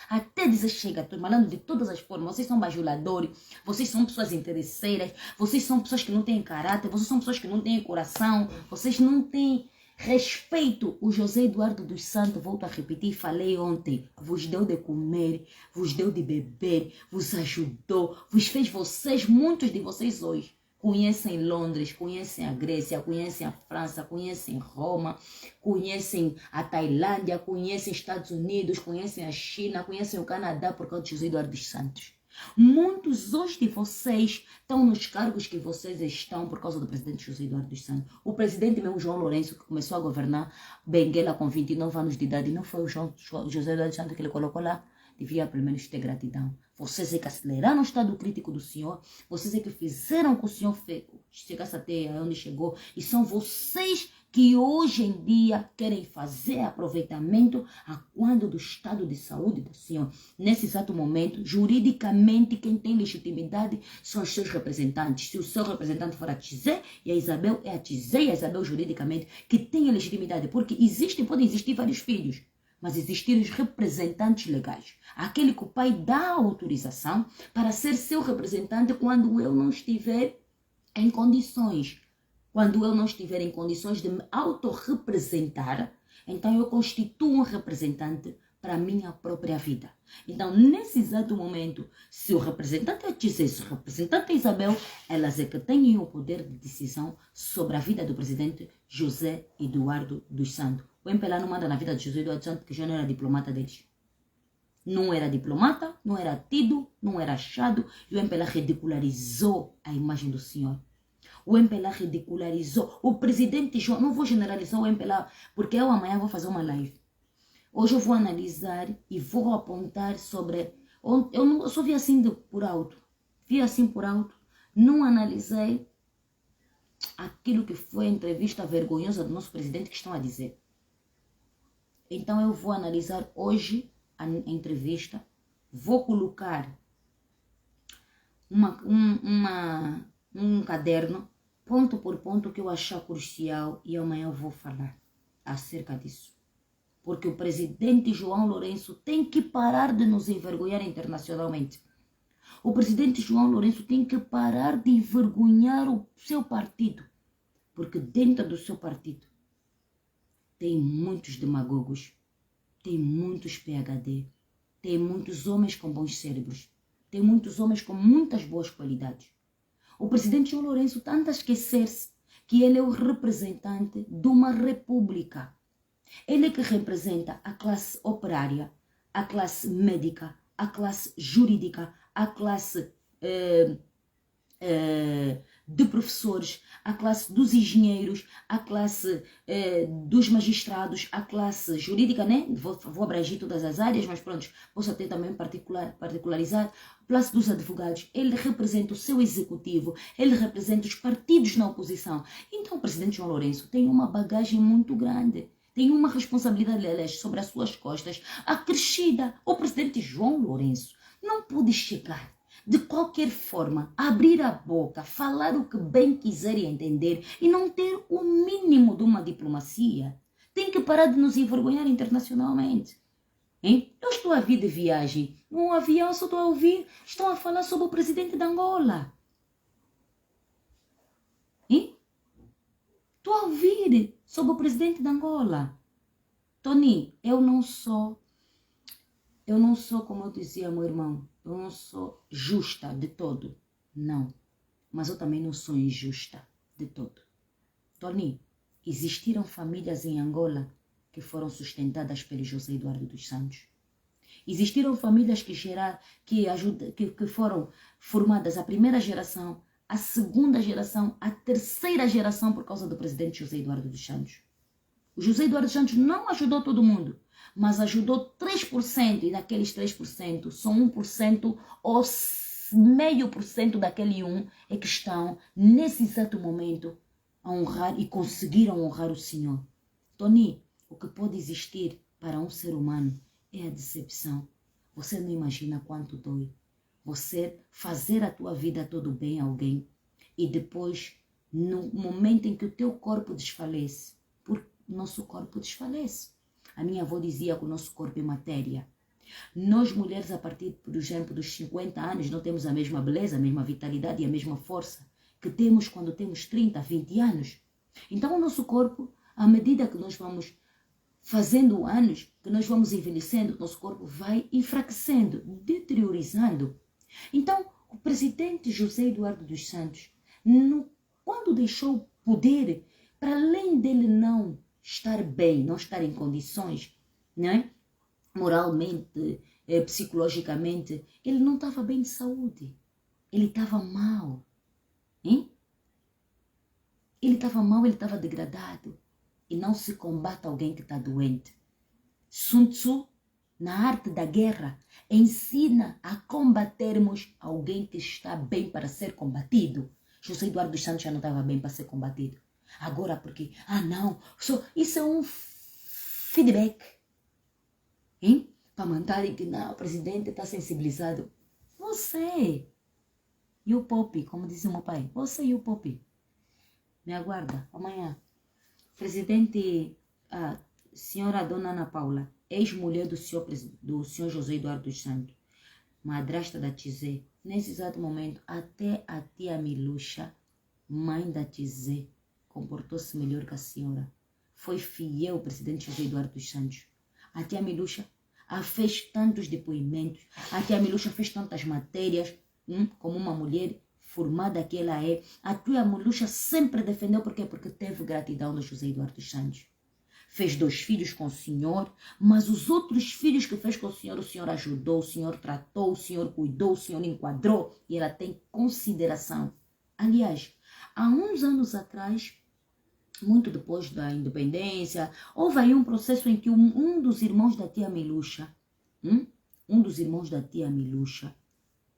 até dizer chega, malandro de todas as formas. Vocês são bajuladores, vocês são pessoas interesseiras, vocês são pessoas que não têm caráter, vocês são pessoas que não têm coração, vocês não têm respeito. O José Eduardo dos Santos, volto a repetir, falei ontem, vos deu de comer, vos deu de beber, vos ajudou, vos fez vocês, muitos de vocês hoje, conhecem Londres, conhecem a Grécia, conhecem a França, conhecem Roma, conhecem a Tailândia, conhecem Estados Unidos, conhecem a China, conhecem o Canadá por causa de José Eduardo dos Santos. Muitos hoje de vocês estão nos cargos que vocês estão por causa do presidente José Eduardo dos Santos. O presidente mesmo, João Lourenço, que começou a governar Benguela com 29 anos de idade, não foi o José Eduardo dos Santos que ele colocou lá? Devia pelo menos ter gratidão. Vocês é que aceleraram o estado crítico do senhor, vocês é que fizeram com que o senhor chegasse até onde chegou, e são vocês que hoje em dia querem fazer aproveitamento a quando do estado de saúde do senhor. Nesse exato momento, juridicamente, quem tem legitimidade são os seus representantes. Se o seu representante for a Tizé e a Isabel, é a Tizé e a Isabel juridicamente que tem a legitimidade, porque podem existir vários filhos, mas existir os representantes legais. Aquele que o pai dá autorização para ser seu representante quando eu não estiver em condições. Quando eu não estiver em condições de me autorrepresentar, então eu constituo um representante para a minha própria vida. Então, nesse exato momento, se o representante é Tizé, se o representante é Isabel, elas é que têm o poder de decisão sobre a vida do presidente José Eduardo dos Santos. O MPLA não manda na vida de José Eduardo dos Santos, que já não era diplomata deles. Não era diplomata, não era tido, não era achado, e o MPLA ridicularizou a imagem do senhor. O MPLA ridicularizou. O presidente João, não vou generalizar o MPLA, porque eu amanhã vou fazer uma live. Hoje eu vou analisar e vou apontar sobre... Eu só vi assim por alto. Vi assim por alto. Não analisei aquilo que foi a entrevista vergonhosa do nosso presidente que estão a dizer. Então eu vou analisar hoje a entrevista. Vou colocar um caderno, ponto por ponto, que eu achar crucial, e amanhã eu vou falar acerca disso. Porque o presidente João Lourenço tem que parar de nos envergonhar internacionalmente. O presidente João Lourenço tem que parar de envergonhar o seu partido. Porque dentro do seu partido tem muitos demagogos, tem muitos PhD, tem muitos homens com bons cérebros, tem muitos homens com muitas boas qualidades. O presidente João Lourenço tenta esquecer-se que ele é o representante de uma república. Ele é que representa a classe operária, a classe médica, a classe jurídica, a classe de professores, a classe dos engenheiros, a classe dos magistrados, a classe jurídica, né? Vou abranger todas as áreas, mas pronto, posso até também particularizar, a classe dos advogados. Ele representa o seu executivo, ele representa os partidos na oposição. Então o presidente João Lourenço tem uma bagagem muito grande, tem uma responsabilidade, aliás, sobre as suas costas acrescida. O presidente João Lourenço não pode chegar de qualquer forma, abrir a boca, falar o que bem quiser e entender e não ter o mínimo de uma diplomacia. Tem que parar de nos envergonhar internacionalmente. Hein? Eu estou a vir de viagem, no avião só estou a ouvir, estão a falar sobre o presidente da Angola. Hein? Estou a ouvir sobre o presidente da Angola. Tony, eu não sou, como eu dizia, meu irmão, eu não sou justa de todo, não. Mas eu também não sou injusta de todo. Tony, existiram famílias em Angola que foram sustentadas pelo José Eduardo dos Santos. Existiram famílias que foram formadas a primeira geração a segunda geração, a terceira geração por causa do presidente José Eduardo dos Santos. O José Eduardo dos Santos não ajudou todo mundo, mas ajudou 3%, e daqueles 3%, só 1% ou 0,5% daquele 1% é que estão, nesse exato momento, a honrar e conseguiram honrar o Senhor. Tony, o que pode existir para um ser humano é a decepção. Você não imagina quanto dói. Você fazer a tua vida todo bem a alguém e depois, no momento em que o teu corpo desfalece, porque o nosso corpo desfalece. A minha avó dizia que o nosso corpo é matéria. Nós mulheres, a partir, por exemplo, dos 50 anos, não temos a mesma beleza, a mesma vitalidade e a mesma força que temos quando temos 30, 20 anos. Então o nosso corpo, à medida que nós vamos fazendo anos, que nós vamos envelhecendo, nosso corpo vai enfraquecendo, deteriorizando. Então, o presidente José Eduardo dos Santos, quando deixou o poder, para além dele não estar bem, não estar em condições, né? Moralmente, psicologicamente, ele não estava bem de saúde. Ele estava mal. Hein? Ele estava mal, ele estava degradado. E não se combate alguém que está doente. Sun Tzu, na arte da guerra, ensina a combatermos alguém que está bem para ser combatido. José Eduardo dos Santos já não estava bem para ser combatido. Agora porque, não, isso é um feedback. Hein? Para mandarem que não, o presidente está sensibilizado. Você e o Pop, como disse o meu pai, você e o Pop. Me aguarda, amanhã. Presidente, a senhora Dona Ana Paula, ex-mulher do senhor José Eduardo dos Santos, madrasta da Tizé, nesse exato momento, até a tia Miluxa, mãe da Tizé, comportou-se melhor que a senhora. Foi fiel ao presidente José Eduardo dos Santos. A tia Miluxa fez tantos depoimentos, a tia Miluxa fez tantas matérias, como uma mulher formada que ela é. A tia Miluxa sempre defendeu, por quê? Porque teve gratidão do José Eduardo dos Santos. Fez 2 filhos com o senhor, mas os outros filhos que fez com o senhor ajudou, o senhor tratou, o senhor cuidou, o senhor enquadrou, e ela tem consideração. Aliás, há uns anos atrás, muito depois da independência, houve aí um processo em que um dos irmãos da tia Miluxa,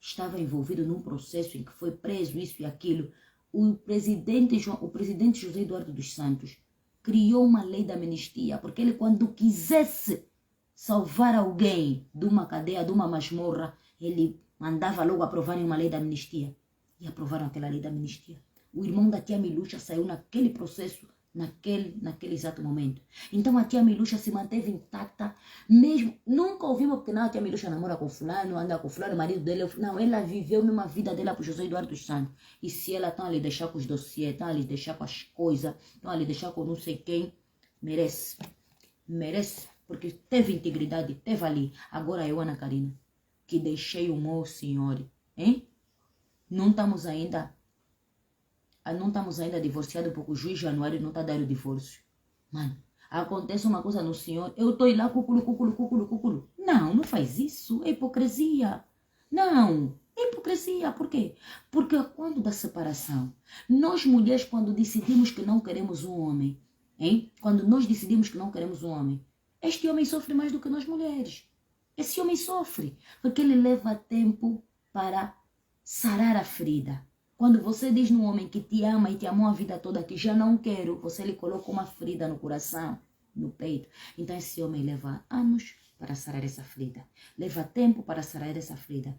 estava envolvido num processo em que foi preso, isso e aquilo. O presidente José Eduardo dos Santos criou uma lei da amnistia, porque ele, quando quisesse salvar alguém de uma cadeia, de uma masmorra, ele mandava logo aprovarem uma lei da amnistia. E aprovaram aquela lei da amnistia. O irmão da tia Miluxa saiu naquele processo, naquele exato momento. Então a tia Miluxa se manteve intacta, mesmo, nunca ouvimos, porque não, a tia Miluxa namora com fulano, anda com fulano, o marido dele, não, ela viveu a mesma vida dela para o José Eduardo dos Santos. E se ela está a lhe deixar com os dossiês, está a lhe deixar com as coisas, está a lhe deixar com não sei quem, merece, porque teve integridade, teve ali. Agora eu, Ana Karina, que deixei o meu senhor, hein? Não estamos ainda divorciados porque o juiz Januário não está dando o divórcio. Mano, acontece uma coisa no senhor, eu estou lá, cuculo. Não faz isso, é hipocrisia. Não, é hipocrisia. Por quê? Porque quando da separação, nós mulheres, quando decidimos que não queremos um homem, hein? Quando nós decidimos que não queremos um homem, este homem sofre mais do que nós mulheres. Esse homem sofre, porque ele leva tempo para sarar a ferida. Quando você diz num homem que te ama e te amou a vida toda, que já não quero, você lhe coloca uma ferida no coração, no peito. Então esse homem leva anos para sarar essa ferida. Leva tempo para sarar essa ferida.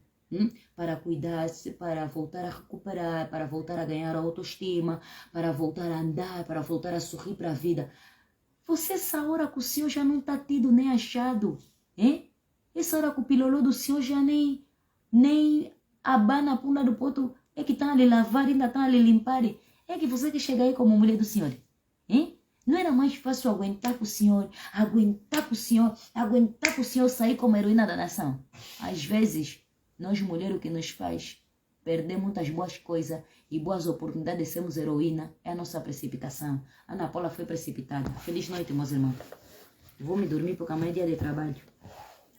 Para cuidar-se, para voltar a recuperar, para voltar a ganhar a autoestima, para voltar a andar, para voltar a sorrir para a vida. Você, essa hora que o senhor já não está tido nem achado, hein? Essa hora que o pilolô do senhor já nem abana a punda do poto, é que estão a lhe lavar, ainda estão a lhe limpar. É que você que chega aí como mulher do senhor, hein? Não era mais fácil aguentar com o senhor sair como heroína da nação? Às vezes, nós mulheres, o que nos faz perder muitas boas coisas e boas oportunidades de sermos heroína é a nossa precipitação. Ana Paula foi precipitada. Feliz noite, meus irmãos. Vou me dormir porque amanhã é dia de trabalho.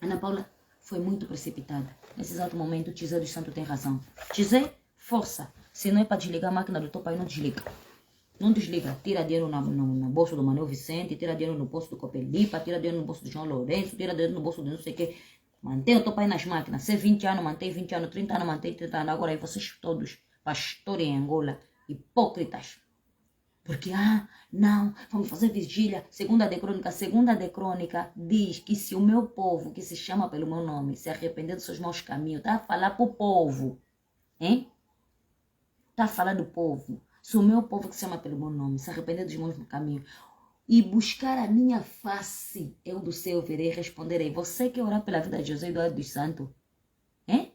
Ana Paula foi muito precipitada. Nesse exato momento, Tizé dos Santos tem razão. Tizé, força. Se não é para desligar a máquina do teu pai, não desliga. Não desliga. Tira dinheiro na bolsa do Manuel Vicente, tira dinheiro no bolso do Copelipa, tira dinheiro no bolso do João Lourenço, tira dinheiro no bolso de não sei o que. Mantém o teu pai nas máquinas. Se 20 anos, mantém 20 anos, 30 anos, mantém 30 anos. Agora aí vocês todos, pastores em Angola, hipócritas. Porque, não, vamos fazer vigília. Segunda de Crônica diz que se o meu povo, que se chama pelo meu nome, se arrepender dos seus maus caminhos, tá a falar pro povo, hein? Tá a falar do povo. Se o meu povo que se chama pelo meu nome, se arrepender dos meus caminhos e buscar a minha face, eu do céu verei e responderei. Você quer orar pela vida de José Eduardo dos Santos? Hein?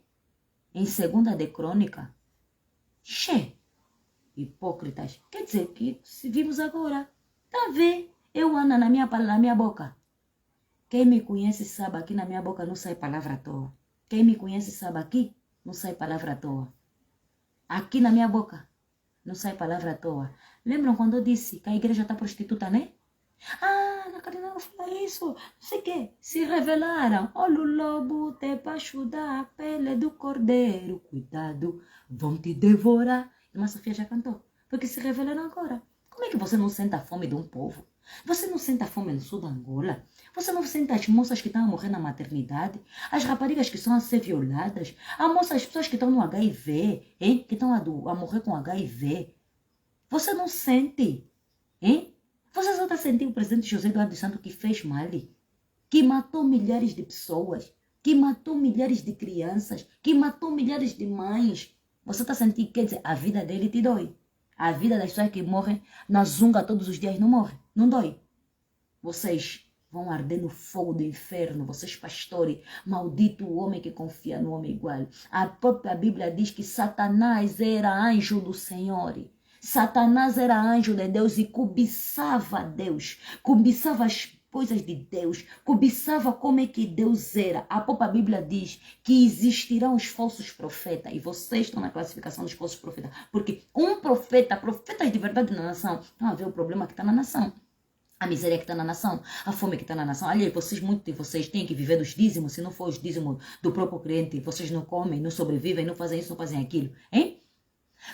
Em Segunda de Crônica? Hipócritas. Quer dizer que se vimos agora. Tá a ver? Eu ando na minha boca. Quem me conhece sabe aqui na minha boca não sai palavra à toa. Quem me conhece sabe aqui não sai palavra à toa. Aqui na minha boca não sai palavra à toa. Lembram quando eu disse que a igreja está prostituta, né? Na Carolina não fala isso. Não sei o quê. Se revelaram. Olha o lobo debaixo da pele do cordeiro. Cuidado, vão te devorar. Irmã Sofia já cantou. Porque se revelaram agora. Como é que você não sente a fome de um povo? Você não sente a fome no sul da Angola? Você não sente as moças que estão a morrer na maternidade? As raparigas que estão a ser violadas? As pessoas que estão no HIV, hein? Que estão a morrer com HIV? Você não sente? Hein? Você só está sentindo o presidente José Eduardo dos Santos que fez mal? Que matou milhares de pessoas? Que matou milhares de crianças? Que matou milhares de mães? Você está sentindo, quer dizer, a vida dele te dói. A vida das pessoas que morrem na zunga todos os dias não morre, não dói. Vocês vão arder no fogo do inferno, vocês pastores. Maldito o homem que confia no homem igual. A própria Bíblia diz que Satanás era anjo do Senhor. Satanás era anjo de Deus e cobiçava Deus, cobiçava as coisas de Deus, cobiçava como é que Deus era. A própria Bíblia diz que existirão os falsos profetas e vocês estão na classificação dos falsos profetas, porque profetas de verdade na nação, não a ver o problema que está na nação. A miséria que está na nação, a fome que está na nação. Aliás, muitos de vocês têm que viver dos dízimos. Se não for os dízimos do próprio cliente, vocês não comem, não sobrevivem, não fazem isso, não fazem aquilo. Hein?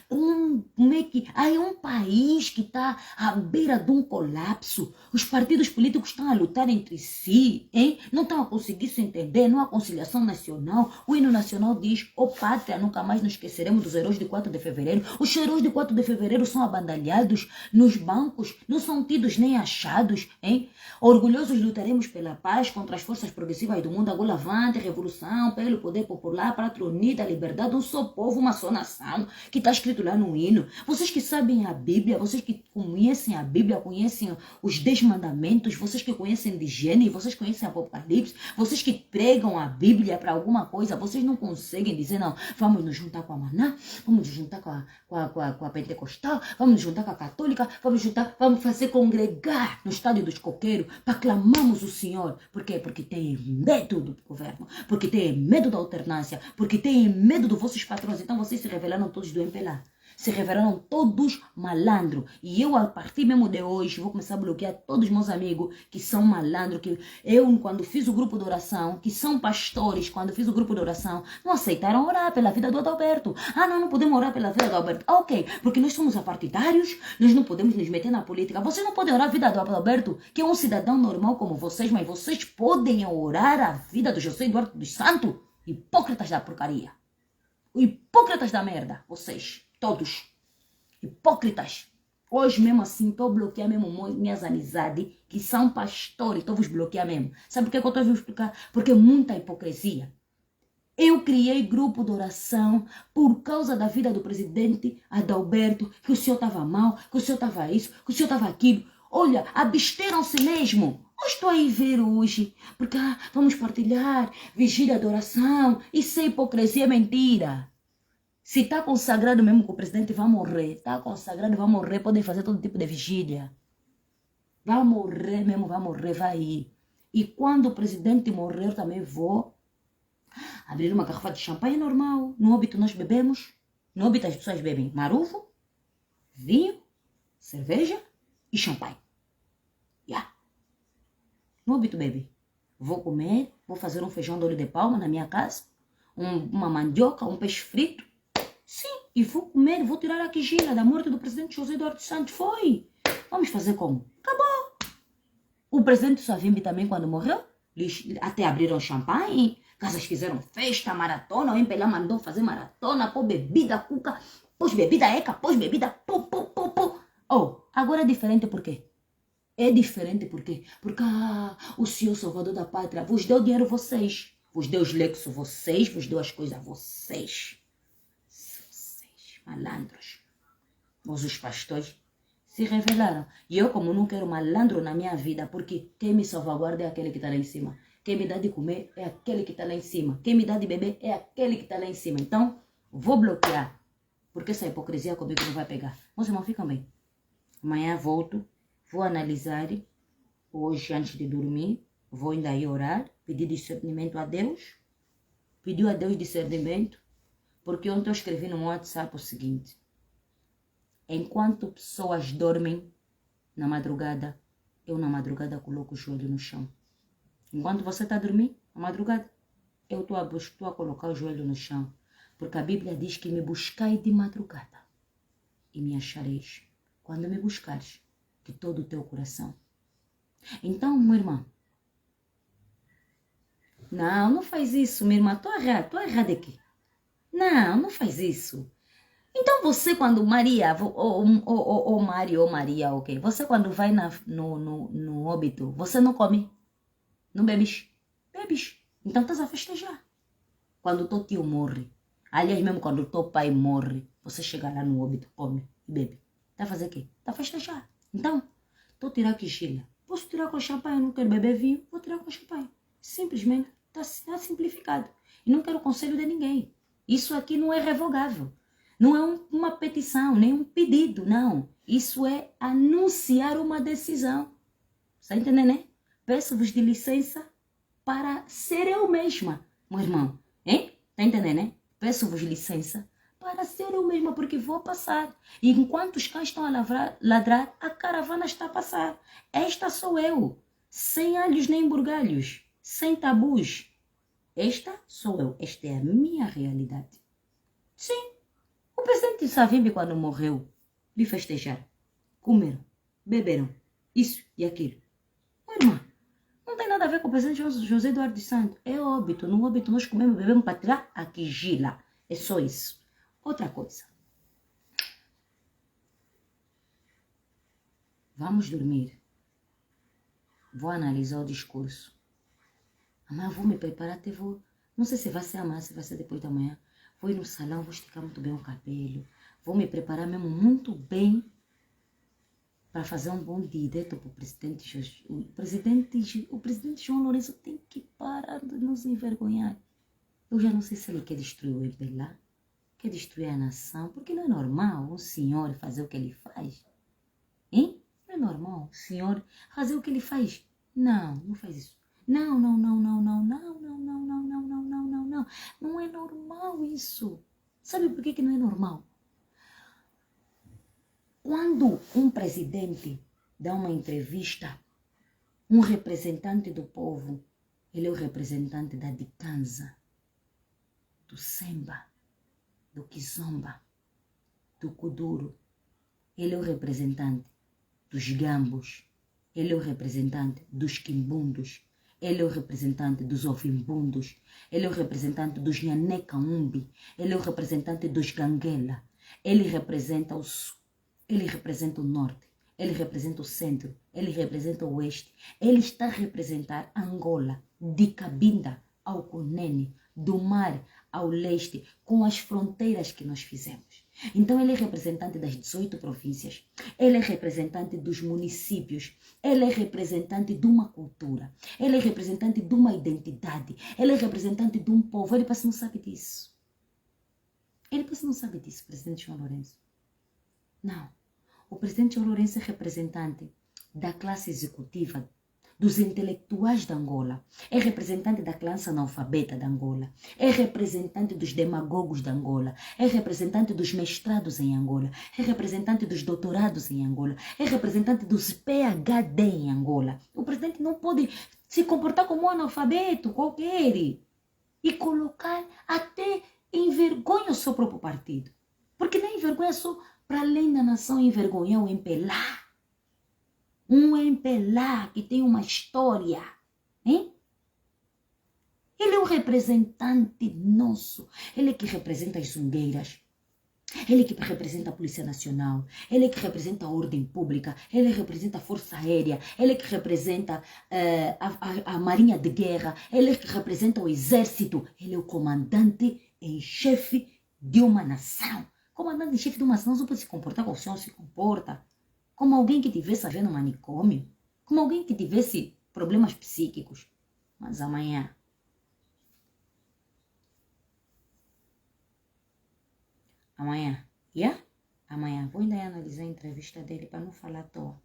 Como é que... Aí é um país que está à beira de um colapso. Os partidos políticos estão a lutar entre si, hein? Não estão a conseguir se entender, não há conciliação nacional. O hino nacional diz, pátria, nunca mais nos esqueceremos dos heróis de 4 de fevereiro. Os heróis de 4 de fevereiro são abandalhados nos bancos, não são tidos nem achados, hein? Orgulhosos lutaremos pela paz contra as forças progressivas do mundo. Agora avante, revolução, pelo poder popular, pátria unida, liberdade, um só povo, uma só nação, que está escrito lá no hino. Vocês que sabem a Bíblia, vocês que conhecem a Bíblia, conhecem os 10 mandamentos, vocês que conhecem de Gênesis, vocês conhecem Apocalipse, vocês que pregam a Bíblia para alguma coisa, vocês não conseguem dizer, não, vamos nos juntar com a Maná, vamos nos juntar com a Pentecostal, vamos nos juntar com a Católica, vamos fazer congregar no estádio dos coqueiros para clamarmos o Senhor. Por quê? Porque tem medo do governo, porque tem medo da alternância, porque tem medo dos vossos patrões. Então vocês se revelaram todos do MPLA. Se revelaram todos malandro. E eu, a partir mesmo de hoje, vou começar a bloquear todos os meus amigos que são malandro. Que eu, quando fiz o grupo de oração, que são pastores, quando fiz o grupo de oração, não aceitaram orar pela vida do Adalberto. Não podemos orar pela vida do Adalberto. Ok, porque nós somos apartidários, nós não podemos nos meter na política. Vocês não podem orar a vida do Adalberto, que é um cidadão normal como vocês, mas vocês podem orar a vida do José Eduardo dos Santos? Hipócritas da porcaria. Hipócritas da merda, vocês. Todos. Hipócritas. Hoje mesmo assim, estou bloqueando mesmo minhas amizades, que são pastores, estou vos bloqueando mesmo. Sabe por que eu estou a vos explicar? Porque é muita hipocrisia. Eu criei grupo de oração por causa da vida do presidente Adalberto, que o senhor estava mal, que o senhor estava isso, que o senhor estava aquilo. Olha, absteram-se mesmo. Eu estou aí ver hoje, porque vamos partilhar vigília de oração. Isso é hipocrisia, é mentira. Se está consagrado mesmo que o presidente vai morrer, está consagrado, vai morrer, podem fazer todo tipo de vigília. Vai morrer mesmo, vai morrer, vai ir. E quando o presidente morrer, eu também vou abrir uma garrafa de champanhe normal. No óbito nós bebemos, no óbito as pessoas bebem marufo, vinho, cerveja e champanhe. No óbito bebe. Vou comer, vou fazer um feijão de olho de palma na minha casa, uma mandioca, um peixe frito. Sim, e vou comer, vou tirar a quigila da morte do presidente José Eduardo dos Santos. Foi. Vamos fazer como? Acabou. O presidente Savimbi também, quando morreu, eles até abriram champanhe, casas fizeram festa, maratona, o MPLA mandou fazer maratona, pôr bebida, cuca, pôs bebida eca, pôs bebida, pô. Oh, agora é diferente por quê? É diferente por quê? Porque o Senhor Salvador da Pátria vos deu dinheiro vocês, vos deu os lexos vocês, vos deu as coisas vocês. Vocês, malandros. Mas os pastores se revelaram. E eu, como não quero malandro na minha vida, porque quem me salvaguarda é aquele que está lá em cima. Quem me dá de comer é aquele que está lá em cima. Quem me dá de beber é aquele que está lá em cima. Então, vou bloquear. Porque essa hipocrisia comigo não vai pegar. Meus irmãos, ficam bem. Amanhã volto. Vou analisar. Hoje, antes de dormir, vou ainda ir orar. Pedir discernimento a Deus. Pedir a Deus discernimento. Porque ontem eu escrevi no meu WhatsApp o seguinte. Enquanto pessoas dormem na madrugada, eu na madrugada coloco o joelho no chão. Enquanto você está dormindo, na madrugada, eu estou a colocar o joelho no chão. Porque a Bíblia diz que me buscai de madrugada e me achareis. Quando me buscares de todo o teu coração. Então, minha irmã, não faz isso, minha irmã, estou errada aqui. Não faz isso. Então você quando Maria, ou Mário, ou Maria, ok? Você quando vai no óbito, você não come? Não bebes? Bebes. Então estás a festejar. Quando o teu tio morre, aliás mesmo quando o teu pai morre, você chega lá no óbito, come e bebe. Está a fazer o quê? Está a festejar. Então, estou a tirar quixila. Posso tirar com champanhe, não quero beber vinho, vou tirar com champanhe. Simplesmente está simplificado. E não quero conselho de ninguém. Isso aqui não é revogável. Não é uma petição, nem um pedido, não. Isso é anunciar uma decisão. Está entendendo, né? Peço-vos de licença para ser eu mesma, meu irmão. Hein? Está entendendo, né? Peço-vos licença para ser eu mesma, porque vou passar. E enquanto os cães estão a ladrar, a caravana está a passar. Esta sou eu. Sem alhos nem burgalhos. Sem tabus. Esta sou eu. Esta é a minha realidade. Sim. O presidente Savimbi, quando morreu, lhe festejaram, comeram, beberam, isso e aquilo. Irmã, não tem nada a ver com o presidente José Eduardo dos Santos. É óbito. No óbito nós comemos, bebemos para tirar a quigila. É só isso. Outra coisa. Vamos dormir. Vou analisar o discurso. Amanhã vou me preparar, até vou. Não sei se vai ser amanhã, se vai ser depois da manhã. Vou ir no salão, vou esticar muito bem o cabelo. Vou me preparar mesmo muito bem para fazer um bom direto para o presidente. O presidente João Lourenço tem que parar de nos envergonhar. Eu já não sei se ele quer destruir o MPLA, quer destruir a nação, porque não é normal um senhor fazer o que ele faz. Hein? Não é normal o senhor fazer o que ele faz. Não faz isso. Não. Não é normal isso. Sabe por que não é normal? Quando um presidente dá uma entrevista, um representante do povo, ele é o representante da Dikanza, do Semba, do Kizomba, do Kuduro. Ele é o representante dos Gambos. Ele é o representante dos Quimbundos. Ele é o representante dos Ovimbundos. Ele é o representante dos Nhanecaumbi. Ele é o representante dos Ganguela. Ele representa o sul. Ele representa o norte. Ele representa o centro. Ele representa o oeste. Ele está a representar Angola, de Cabinda ao Cunene, do mar ao leste, com as fronteiras que nós fizemos. Então ele é representante das 18 províncias, ele é representante dos municípios, ele é representante de uma cultura, ele é representante de uma identidade, ele é representante de um povo. Ele parece que não sabe disso. Ele parece que não sabe disso, presidente João Lourenço. Não. O presidente João Lourenço é representante da classe executiva, dos intelectuais de Angola, é representante da classe analfabeta de Angola, é representante dos demagogos de Angola, é representante dos mestrados em Angola, é representante dos doutorados em Angola, é representante dos PhD em Angola. O presidente não pode se comportar como um analfabeto qualquer e colocar até em vergonha o seu próprio partido. Porque vergonha só para além da nação envergonhar o MPLA. Um MPLA que tem uma história. Hein? Ele é um representante nosso. Ele é que representa as sungueiras. Ele que representa a Polícia Nacional, ele que representa a ordem pública, ele representa a Força Aérea, ele que representa a Marinha de Guerra, ele que representa o Exército, ele é o comandante em chefe de uma nação. Comandante em chefe de uma nação só pode se comportar como o senhor se comporta, como alguém que tivesse havendo um manicômio, como alguém que tivesse problemas psíquicos. Mas amanhã amanhã vou ainda analisar a entrevista dele para não falar à toa.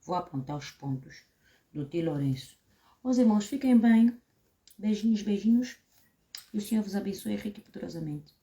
Vou apontar os pontos do tio Lourenço. Os irmãos, fiquem bem. Beijinhos, beijinhos. E o Senhor vos abençoe rico e poderosamente.